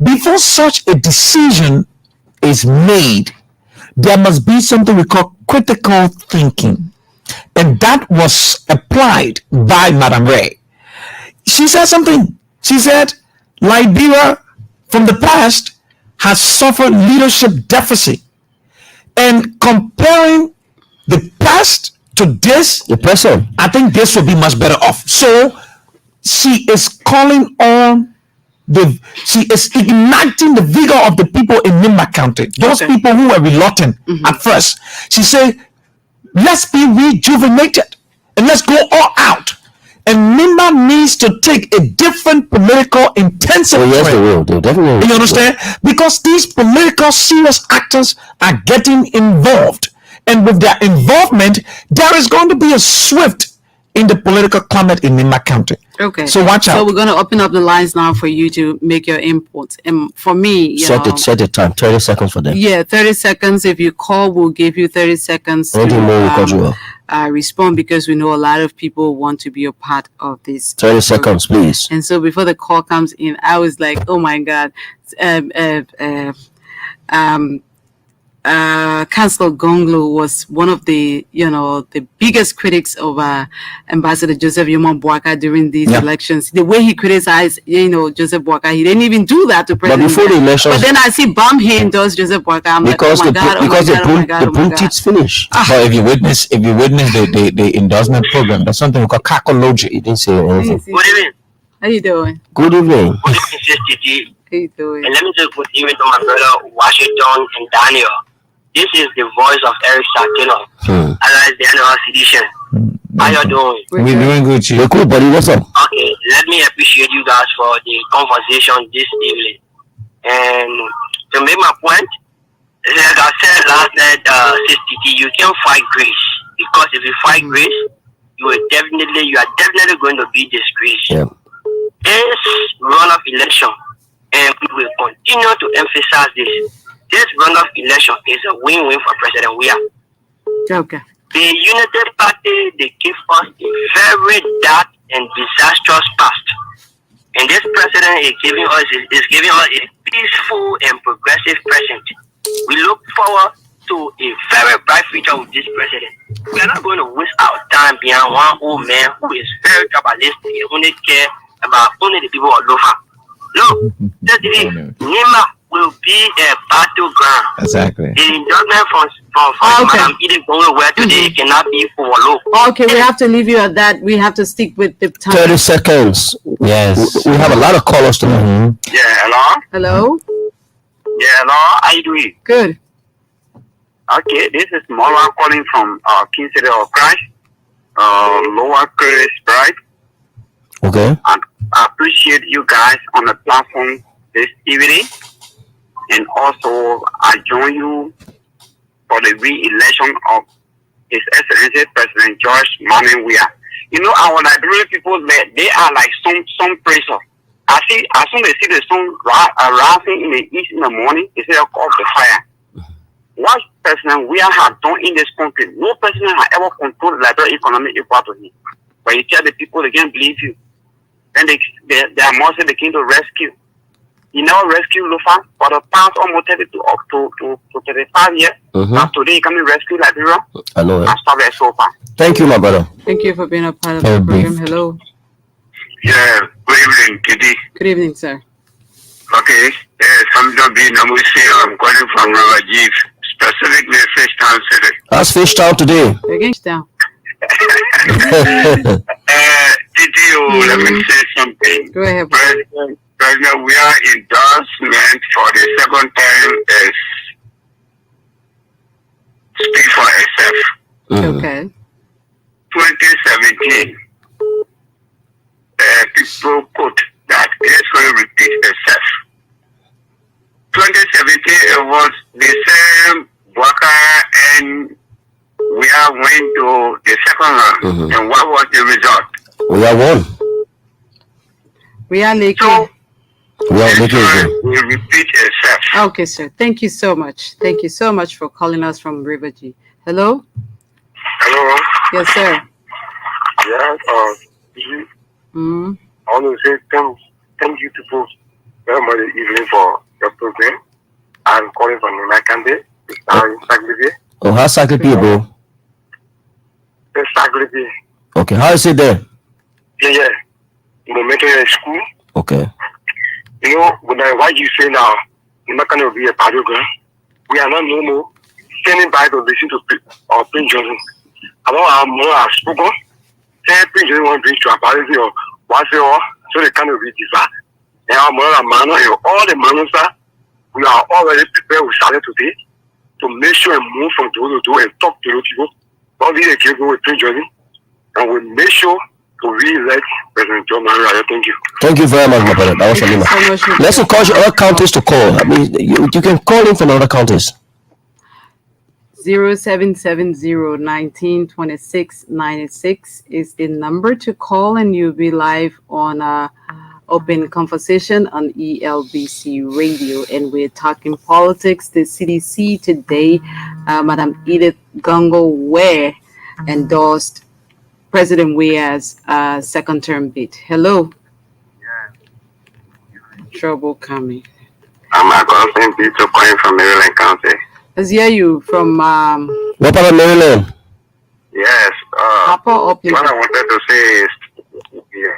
Before such a decision is made, there must be something we call critical thinking, and that was applied by Madam Ray. She said something. She said Liberia from the past has suffered leadership deficit, and comparing the past to this, the present. I think this will be much better off. So she is calling on she is igniting the vigor of the people in Nimba County. Those people who were reluctant at first. She said, let's be rejuvenated and let's go all out. And Nimba needs to take a different political intensive Yes, trend. they will. They definitely will. You understand? Because these political serious actors are getting involved. And with their involvement, there is going to be a shift in the political climate in Nimba County. Okay. So watch out. So we're going to open up the lines now for you to make your inputs. And for me, Set the time. 30 seconds for them. Yeah, 30 seconds. If you call, we'll give you 30 seconds Anything more, we'll cut you off. respond, because we know a lot of people want to be a part of this. 30 seconds, please. And so before the call comes in, I was like, oh my God. Councillor Gonglo was one of the biggest critics of Ambassador Joseph Yomon Boaka during these elections. The way he criticized, Joseph Boaka, he didn't even do that to President. But before the elections, but then I see Bamhe endorse Joseph Boaka. I'm because like, the broom teeth finish. But if you witness the endorsement program, that's something we call cacology. He didn't say anything. Good evening. How you doing? Good evening. Good evening, Sister. How you doing? And let me say good evening to my brother Washington and Daniel. This is the voice of Eric Sakino, alias the annual sedition. How you doing? We're doing good, Chief. You're cool, buddy. What's up? Okay, let me appreciate you guys for the conversation this evening. And to make my point, like I said last night, Sister, you can't fight grace, because if you fight grace, you are definitely going to be disgraced. Yeah. This runoff election, and we will continue to emphasize this. This runoff election is a win-win for President Weah. Okay. The United Party, they give us a very dark and disastrous past. And this president is giving us a peaceful and progressive present. We look forward to a very bright future with this president. We are not going to waste our time behind one old man who is very tribalistic and only care about only the people of Lofa. No, just Nimba will be a battleground. Exactly. The endorsement from Madam Edith Gonglo where today cannot be overlooked. Okay, we have to leave you at that. We have to stick with the time. 30 seconds. Yes. We have a lot of callers today. Yeah, hello? Hello? Yeah, hello? How you doing? Good. Okay, this is Mola calling from King City of Christ, Lower Curtis, right? Okay. And I appreciate you guys on the platform this evening. And also, I join you for the re-election of His Excellency President George Manneh Weah. You know, our Liberian people, they are like some pressure. As soon as they see the sun rising in the east in the morning, they say, call the fire. What President Weah has done in this country, no president has ever controlled the Liberian economy equal to him. But you tell the people they can't believe you. Then they are more saying they came to rescue. He now rescued Lofa for the past almost 30 to 35 years. Now today he coming to rescue Liberia. I know it. And stop there so far. Thank you, my brother. Thank you for being a part of the program. Hello. Yeah, good evening, Kitty. Good evening, sir. Okay, I'm calling from Rajiv, specifically Fishtown City. How's Fishtown today? Against down. TTO, let me say something. Go ahead. President Weah endorsement for the second time is speak for itself. Okay. 2017, people quote that it's going to repeat itself. it was the same worker, and we have went to the second round. Mm-hmm. And what was the result? We are one. We are Lake. So, We are making it. we repeat itself. Okay, sir. Thank you so much. Thank you so much for calling us from River G. Hello? Hello? Yes, sir. Yes, Mm. I want to say thank you people very much this evening for your program. I'm calling from Nimakande. It's Saglibi. Oh, how's Saglibi, bro? It's Saglibi. Okay, how is it there? Yeah. Momentum in school. Okay. You know, what you say now, Nimakande will be a paragraph. We are not no more standing by to listen to Prince Johnson. About our more spoken. Say Prince Johnson won't bring to a party or what's it all, so they can't be divided. And our mother, all the manners, we are already prepared. We started today to make sure and move from door to door and talk to those people. Don't be a kid with Prince Johnson, and we make sure to re-elect President John Mahara. Thank you. Thank you very much, my brother. That was Thank you so much. Let's encourage other counties to call. I mean, you can call in from other counties. 0770-1926-96 is the number to call, and you'll be live on Open Conversation on ELBC Radio, and we're talking politics. The CDC today, Madam Edith Gongo Ware endorsed President Weah's second-term bid. Hello. Trouble coming. I'm a cousin Peter calling from Maryland County. Let's hear you from What part of Maryland? Yes. Papa up What I wanted to say is,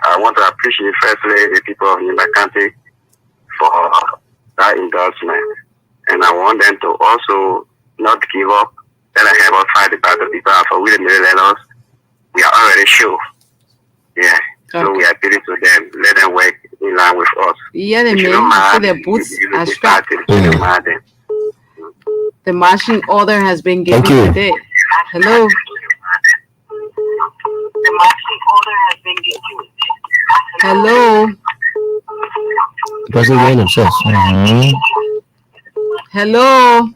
I want to appreciate firstly the people of Nima County for that endorsement, and I want them to also not give up. Let us help us fight the battle. People for we the Marylanders, we are already sure. Yeah. So we are appealing to them. Let them work in line with us. Yeah, they If you may don't mind, so their boots you are look strapped. at it, you don't mind them. The marching order has been given Thank you. today. Hello. The marching order has been given. Hello. President Wayne himself. Hello.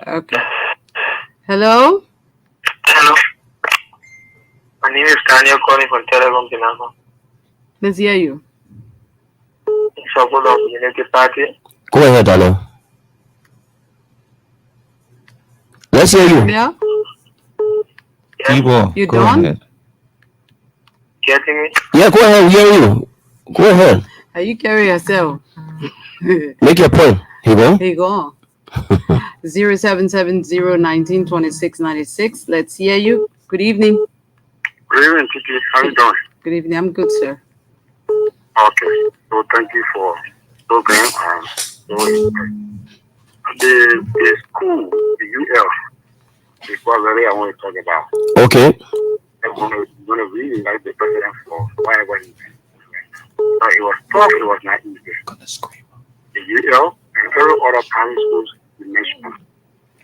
Okay. Hello. Hello. My name is Daniel calling from Telegram Pinako. Let's hear you. In support of the Unity Party. Go ahead, Daniel. Let's hear you. Yeah. People, You go done? ahead. Getting me? Yeah, go ahead. We hear you. Go ahead. How you carry yourself? Make your point. Here Here you go. 0770-1926-96. Let's hear you. Good evening. Good evening, Titi. How you doing? Good evening. I'm good, sir. Okay. So thank you for program. The school, the UF, is what really I want to talk about. Okay. I'm going to really like the president for whatever he did. But it was tough, it was not easy. The UF and every other primary schools we mentioned,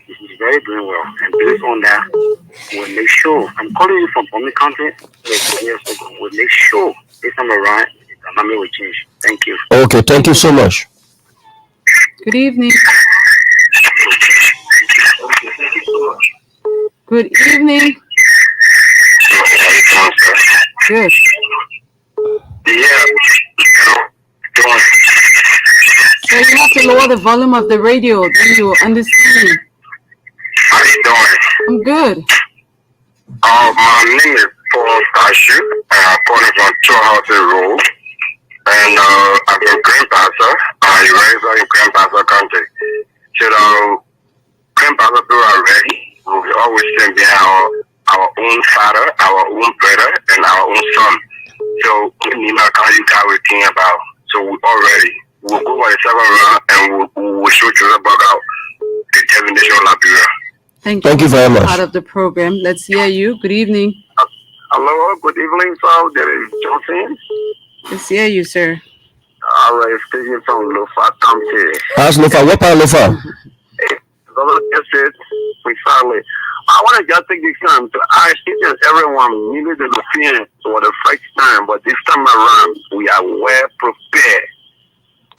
this is very doing well. And based on that, we'll make sure, I'm calling you from Pommy County, we'll make sure this time around, the economy will change. Thank you. Okay. Thank you so much. Good evening. Good evening. Good. Yeah. So you have to lower the volume of the radio, then you will understand. How you doing? I'm good. My name is Paul Kashu. I'm calling from Chowhouse Road. And I'm a grandpastor. I raised in Grandpastor County. So grandpastor people are ready. We always stand behind our own father, our own brother, and our own son. So Nima County got we think about. So we already we'll go by the second round and we'll show Joseph Bug out the determination of Liberia. Thank you very much. Part of the program. Let's hear you. Good evening. Hello, good evening, sir. There is Johnson. Let's hear you, sir. All right, speaking from Lofa County. How's Lofa? What part of Lofa? Precisely. I want to just take this time to ask each and everyone, maybe the Lufian for the first time, but this time around, we are well prepared.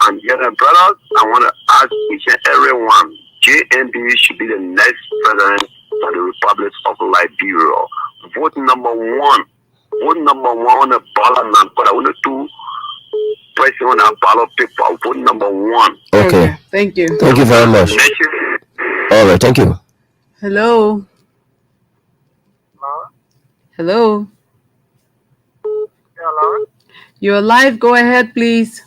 And yet, brothers, I want to ask each and every one, JNB should be the next president for the Republic of Liberia. Vote number one. Vote number one on the ballot, man. But I want to do pressing on that ballot paper. Vote number one. Okay. Thank you. Thank you very much. All right. Thank you. Hello. Hello. Hello. You're live. Go ahead, please.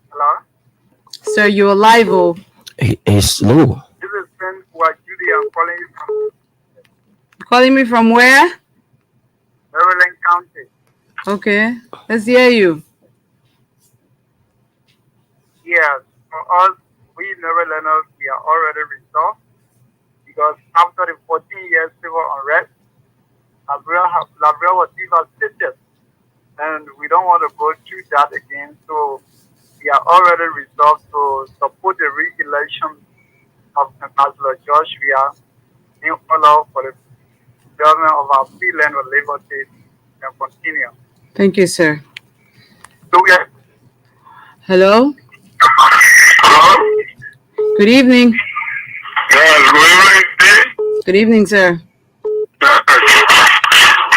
Hello. Sir, you're live. Oh. He's slow. This is Ben Judy. I'm calling you from Calling me from where? Maryland County. Okay. Let's hear you. Yes, for us, we Marylanders, we are already resolved because after the 14 years civil unrest, Liberia was devastated, and we don't want to go through that again. So we are already resolved to support the re-election of Ambassador Josh Weah in order for the government of our free land of liberty and continue. Thank you, sir. So we are. Hello. Hello? Good evening. Yes, good evening. Good evening, sir.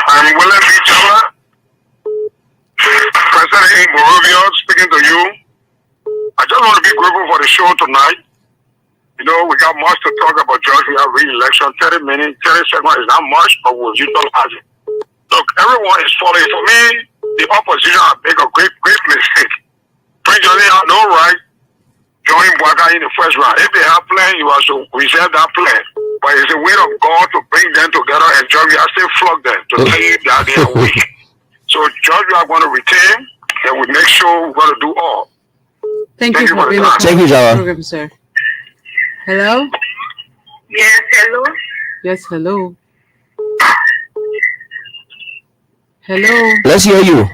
I'm William B. Chama, President in Morovia, speaking to you. I just want to be grateful for the show tonight. You know, we got much to talk about George. We have re-election. 30 minutes, 30 seconds is not much, but we'll utilize it. Look, everyone is falling. For me, the opposition have made a great mistake. Prince Johnny had no right joining Bwaka in the first round. If they have plan, you have to reserve that plan. But it's a way of God to bring them together, and George, I still flog them to tell you that they are weak. So George, we are going to retain, and we make sure we're going to do all. Thank you for being a part Thank you, of the Jawa. program, sir. Hello? Yes, hello. Yes, hello. Hello. Let's hear you.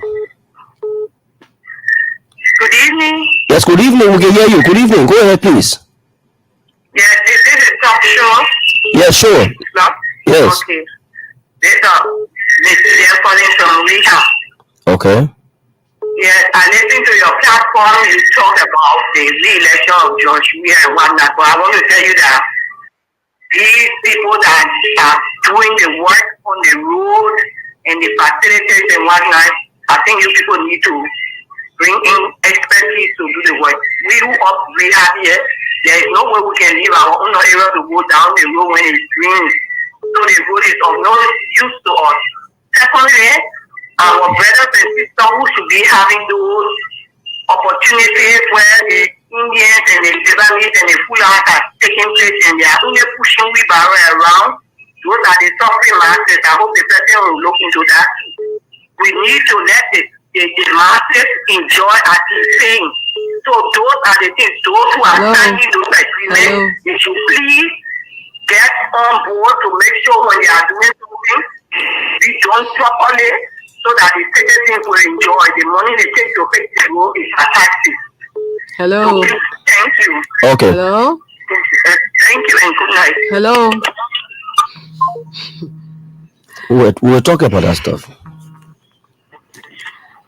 Good evening. Yes, good evening. We can hear you. Good evening. Go ahead, please. Yes, is this a talk show? Yes, sure. No? Yes. Okay. This is calling from Rehab. Okay. Yes, I listened to your platform. You talk about the re-election of George Weah and whatnot, but I want to tell you that these people that are doing the work on the road and the facilities and whatnot, I think you people need to bring in expertise to do the work. We who up Rehab here, there is no way we can leave our own area to go down the road when it's green. So the road is of no use to us. Secondly, our brothers and sisters who should be having those opportunities where the Indians and the Lebanese and the Fulani are taking place and they are only pushing wheelbarrow around, those are the suffering masses. I hope the person will look into that. We need to let the masses enjoy as he's saying. So those are the things, those who are signing those agreements, they should please get on board to make sure when they are doing something, be done properly so that the citizens will enjoy the money they take to fix the road is a taxes. Hello. Okay, thank you. Okay. Hello. Thank you and good night. Hello. We were talking about that stuff.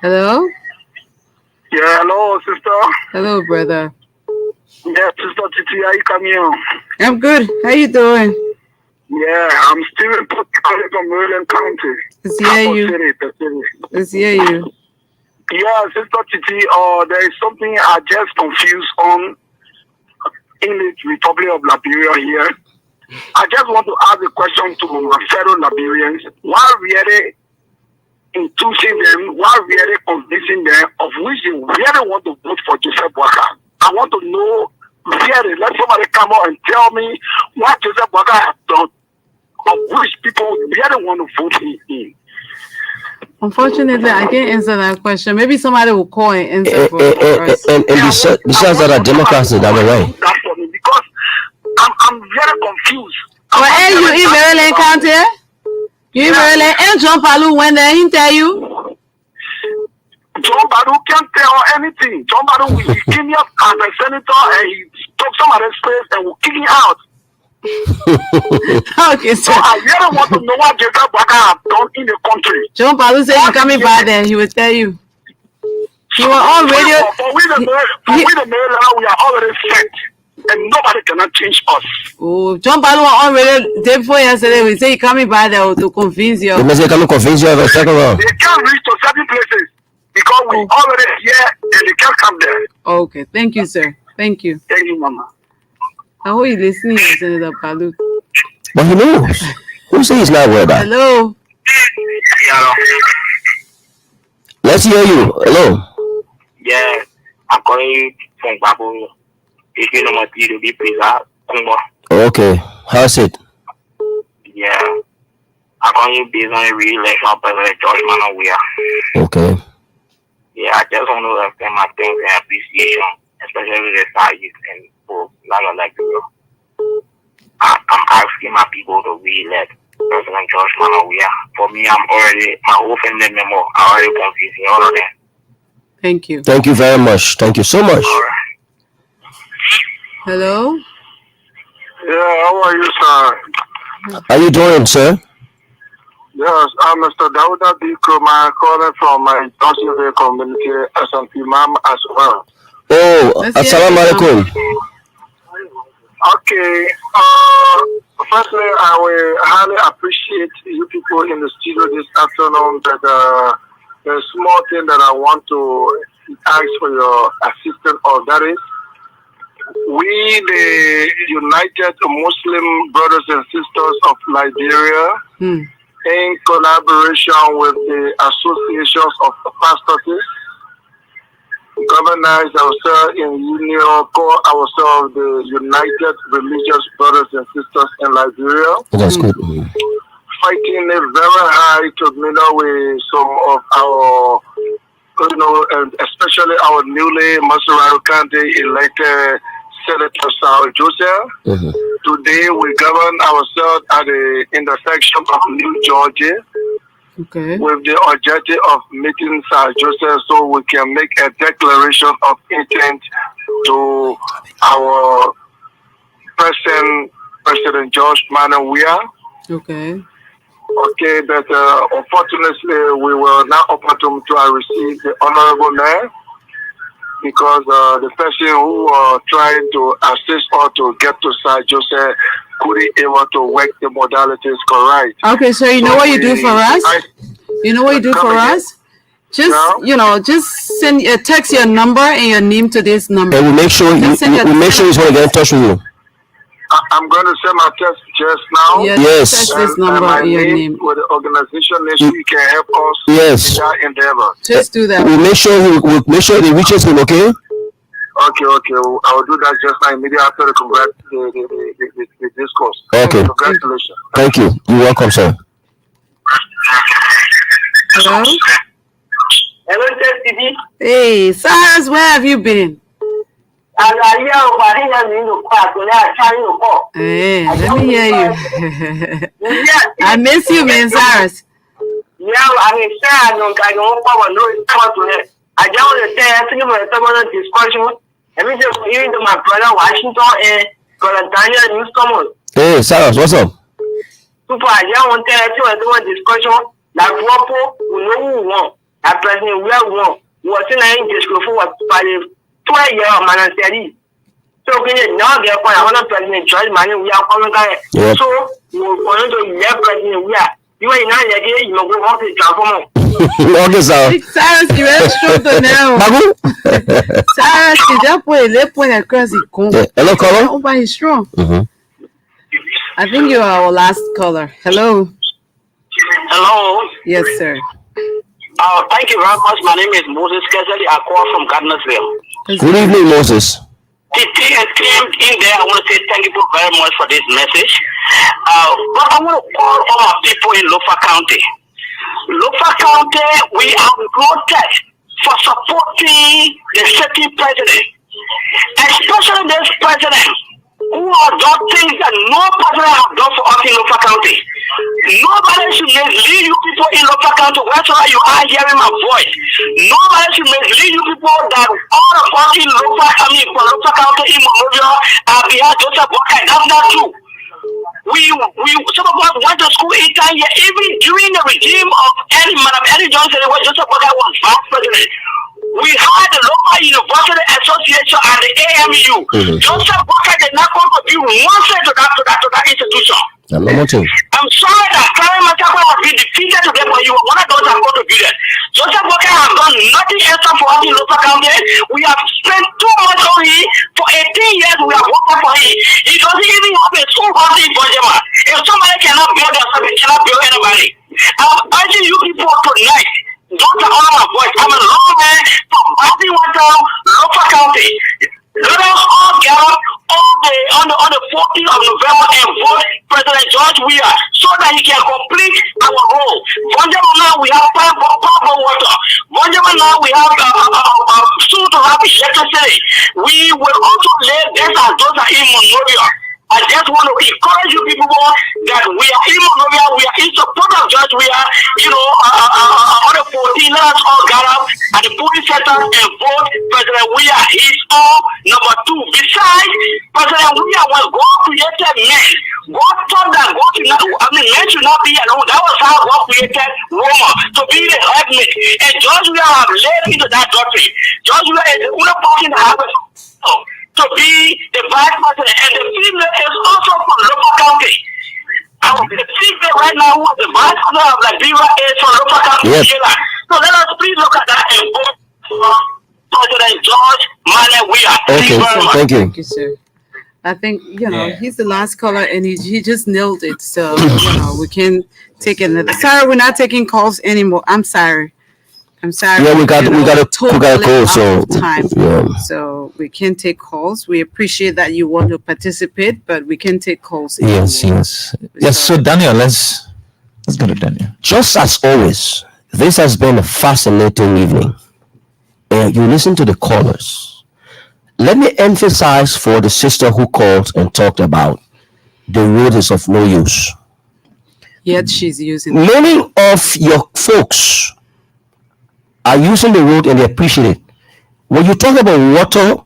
Hello. Yeah, hello, sister. Hello, brother. Yeah, sister Titi, how you coming? I'm good. How you doing? Yeah, I'm Stephen calling from Maryland County. Let's hear you. Let's hear you. Yeah, sister Titi, there is something I just confused on in the Republic of Liberia here. I just want to ask a question to my fellow Liberians. Why really inducing them, why really convincing them of which they really want to vote for Joseph Boakai? I want to know really, let somebody come out and tell me what Joseph Boakai has done, of which people really want to vote in. Unfortunately, I can't answer that question. Maybe somebody will call and answer for us. And besides that, Democrats are down the way. That's for me because I'm very confused. Well, you in Maryland County? You in Maryland? And John Palu went there, he tell you? John Badu can't tell anything. John Badu will kick me up as a senator and he took some of his place and will kick me out. Okay, so I really want to know what Joseph Boakai have done in the country. John Palu said you coming by there, he will tell you. You were on radio. But we the mayor, we are already set. And nobody cannot change us. Oh, John Paul was on radio day before yesterday. We say he coming by there to convince you. You may say come convince you of a second round. They can't reach to certain places because we already here and they can't come there. Okay, thank you, sir. Thank you. Thank you, Mama. I hope you're listening, Senator Palu. But he knows. Who says he's not aware of that? Hello. Let's hear you. Hello. Yeah, I'm calling you from Babu. If you know my to be preserved, Okay. How's it? yeah, I'm calling you based on the re-election of President George Manawia. Okay. Yeah, I just want to extend my thanks and appreciation, especially the side youth and for like you. I'm asking my people to re-elect President George Manawia. For me, my whole family member, I already confusing all of them. Thank you. Thank you very much. Thank you so much. Hello. Yeah, how are you, sir? How you doing, sir? Yes, I'm Mr. Dauda Bikoma, calling from my Toshiville community as an imam as well. Oh, assalamu alaikum. Okay, firstly, I will highly appreciate you people in the studio this afternoon. That the small thing that I want to ask for your assistance on that is, we, the United Muslim Brothers and Sisters of Liberia, in collaboration with the associations of pastors, organize ourselves in union, call ourselves the United Religious Brothers and Sisters in Liberia. That's good. Fighting a very high terminal with some of our, and especially our newly Maserati County elected Senator Saul Joseph. Today we govern ourselves at the intersection of New Georgia. Okay. With the objective of meeting Sir Joseph so we can make a declaration of intent to our President George Manawia. Okay. Okay, but unfortunately we were not opportune to receive the Honorable Mayor because the person who trying to assist or to get to Sir Joseph couldn't able to work the modalities correct. Okay, so you know what you do for us? You know what you do for us? Just, just send text your number and your name to this number. And we make sure he's going to get in touch with you. I'm going to send my text just now. Yes. Text this number and your name. With the organization nation, you can help us Yes. in that endeavor. Just do that. We'll make sure he reaches him, okay? Okay. I will do that just now immediately after the discourse. Okay. Congratulations. Thank you. You're welcome, sir. Hello? Hello, TV. Hey, Cyrus, where have you been? Hey, let me hear you. I miss you, man, Cyrus. Yeah, I mean, I don't know. I just want to say, I think about the discussion. Let me just hear to my brother Washington and brother Daniel Newcomer. Hey, Cyrus, what's up? Super, I just want to tell you discussion. Like, Wapo, we know who won. At present, we are one. What's in the discussion was by the 12-year man and steady. So, now they're going to President George Manning, we are coming back. So, we're going to elect President. We are. You are not ready, you will go on to transform. Okay, sir. Cyrus, you are strong now. Cyrus, you just put a lip point across the corner. Hello, caller. Oh, but he's strong. I think you are our last caller. Hello. Hello. Yes, sir. Thank you very much. My name is Moses Keseli. I call from Gardnersville. Good evening, Moses. The team in there, I want to say thank you very much for this message. But I want to call all our people in Lofa County. Lofa County, we are voted for supporting the sitting president, especially this president who has done things that no president has done for us in Lofa County. Nobody should mislead you people in Lofa County, wherever you are hearing my voice. Nobody should mislead you people that all of us in Lofa County in Monrovia are behind Joseph Boakai. That's not true. Some of us went to school 8 times here, even during the regime of Madam Eddie Johnson, when Joseph Boakai was vice president. We have condemn you. Joseph Walker did not contribute one cent to that institution. I'm sorry that Karen Machako has been defeated today, but you were one of those that contributed. Joseph Walker has done nothing extra for us in local county. We have spent too much on him. For 18 years, we have worked for him. He doesn't even have a school house in Bojema. If somebody cannot build themselves, he cannot build anybody. I'm urging you people tonight. Don't honor my voice. I'm a lawman from Basi Water, local county. Let us all gather on the 14th of November and vote President George Weah so that he can complete our role. Bonjama now we have power water. Bonjama now we have soon to have electricity. We will also lay this as those are in Monrovia. I just want to encourage you people that we are in Monrovia, we are in support of George Weah, on the 14th, let us all gather at the police center and vote President Weah. He's on number 2. Besides, President Weah was God created man. God thought that men should not be alone. That was how God created woman, to be the helpmate. And George Weah have led into that doctrine. George Weah is the only person that has to be the vice president, and the female is also from local county. The female right now who is the vice president of Liberia is from local county. Yep. So let us please look at that and vote for President George Manuel Weah. Okay, thank you. Thank you, sir. I think, he's the last caller and he just nailed it. So, we can take another. Sorry, we're not taking calls anymore. I'm sorry. Yeah, we got a call, so time. So we can take calls. We appreciate that you want to participate, but we can take calls. Yes. So Daniel, let's go to Daniel. Just as always, this has been a fascinating evening. You listen to the callers. Let me emphasize for the sister who called and talked about the road is of no use. Yet she's using many of your folks are using the road and they appreciate it. When you talk about water,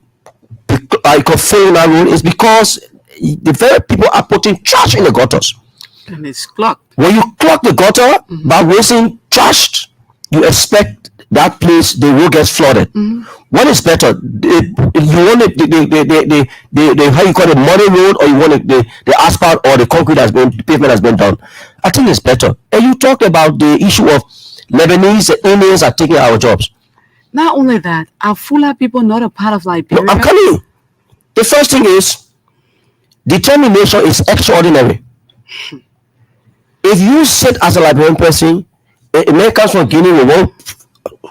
like a fail that road, is because the very people are putting trash in the gutters. And it's clogged. When you clog the gutter by wasting trash, you expect that place, the road gets flooded. What is better? You want the how you call it, muddy road, or you want the asphalt or the concrete the pavement has been done? I think it's better. And you talked about the issue of Lebanese Indians are taking our jobs. Not only that, are Fula people not a part of Liberia? No, I'm telling you. The first thing is, determination is extraordinary. If you sit as a Liberian person, a man comes from Guinea with one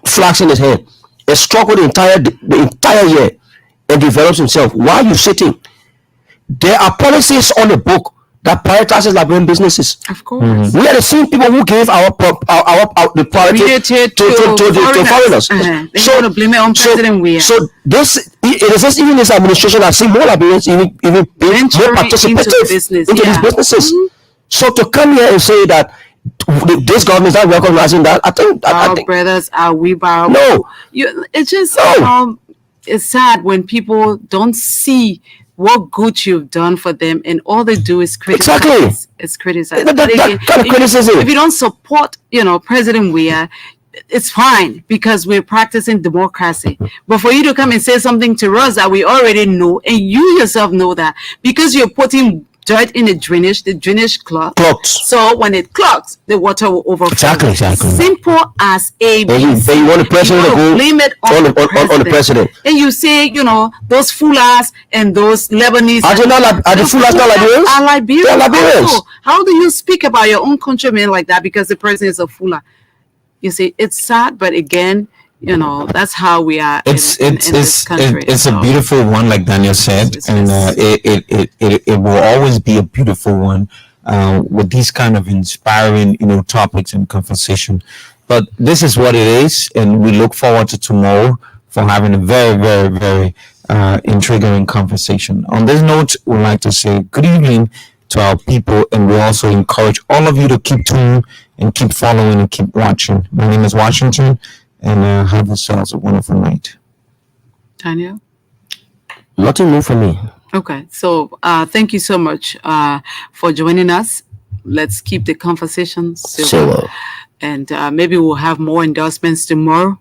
flags in his hand, and struggle the entire year and develops himself, why are you sitting? There are policies on the book that prioritizes Liberian businesses. Of course. We are the same people who gave the priority to foreigners. They want to blame it on President Weah. So even this administration has seen more Liberians even being more participative into these businesses. So to come here and say that this government is not recognizing that, I think brothers are wheelbarrow. No, it's just it's sad when people don't see what good you've done for them, and all they do is criticize. Exactly. It's criticize. That kind of criticism. If you don't support, President Weah, it's fine because we're practicing democracy. But for you to come and say something to us that we already know, and you yourself know that, because you're putting dirt in the drainage clogs. So when it clogs, the water will overflow. Exactly. Simple as ABC. And you want the president to go blame it on the president. And you say, those Fulas and those Lebanese. Are the Fulas not Liberians? Are Liberians. They are Liberians. Also, how do you speak about your own countrymen like that because the president is a Fula? You see, it's sad, but again, that's how we are. It's a beautiful one, like Daniel said, and it will always be a beautiful one with these kind of inspiring, topics and conversation. But this is what it is, and we look forward to tomorrow for having a very, very, very intriguing conversation. On this note, we'd like to say good evening to our people, and we also encourage all of you to keep tuned and keep following and keep watching. My name is Washington. And have yourselves a wonderful night. Daniel? Nothing new for me. Okay, so thank you so much for joining us. Let's keep the conversation civil. and maybe we'll have more endorsements tomorrow.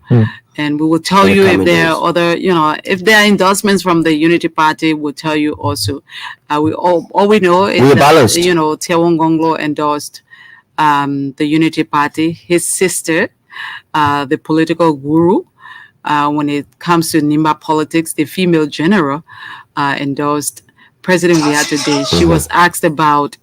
And we will tell you if there are other, if there are endorsements from the Unity Party, we'll tell you also. All we know is that, Tiawong Gonglo endorsed the Unity Party. His sister, the political guru, when it comes to Nimba politics, the female general, endorsed President Weah today. She was asked about,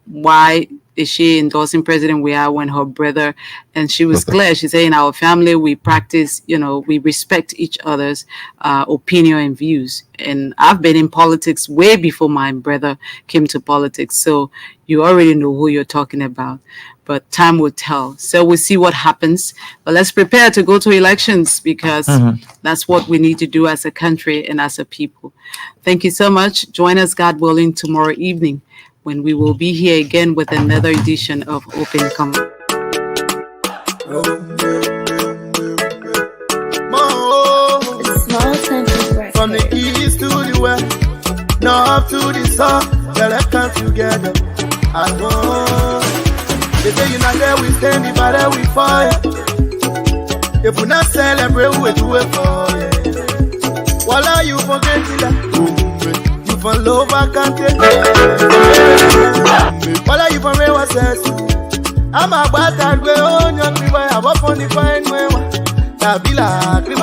why is she endorsing President Weah when her brother, and she was clear. She said, in our family, we practice, we respect each other's opinion and views. And I've been in politics way before my brother came to politics. So you already know who you're talking about. But time will tell. So we'll see what happens. But let's prepare to go to elections, because that's what we need to do as a country and as a people. Thank you so much. Join us, God willing, tomorrow evening, when we will be here again with another edition of Open Conversation. From the east to the west, north to the south, let's come together. I know. They say you're not there, we stand, if I there, we fight. If we not celebrate, we do it for you. While are you forgetting that? You for love, I can't take it. While are you for me, what says? I'm a bad way on your crib, I have a funny fine way. Tabila, crib,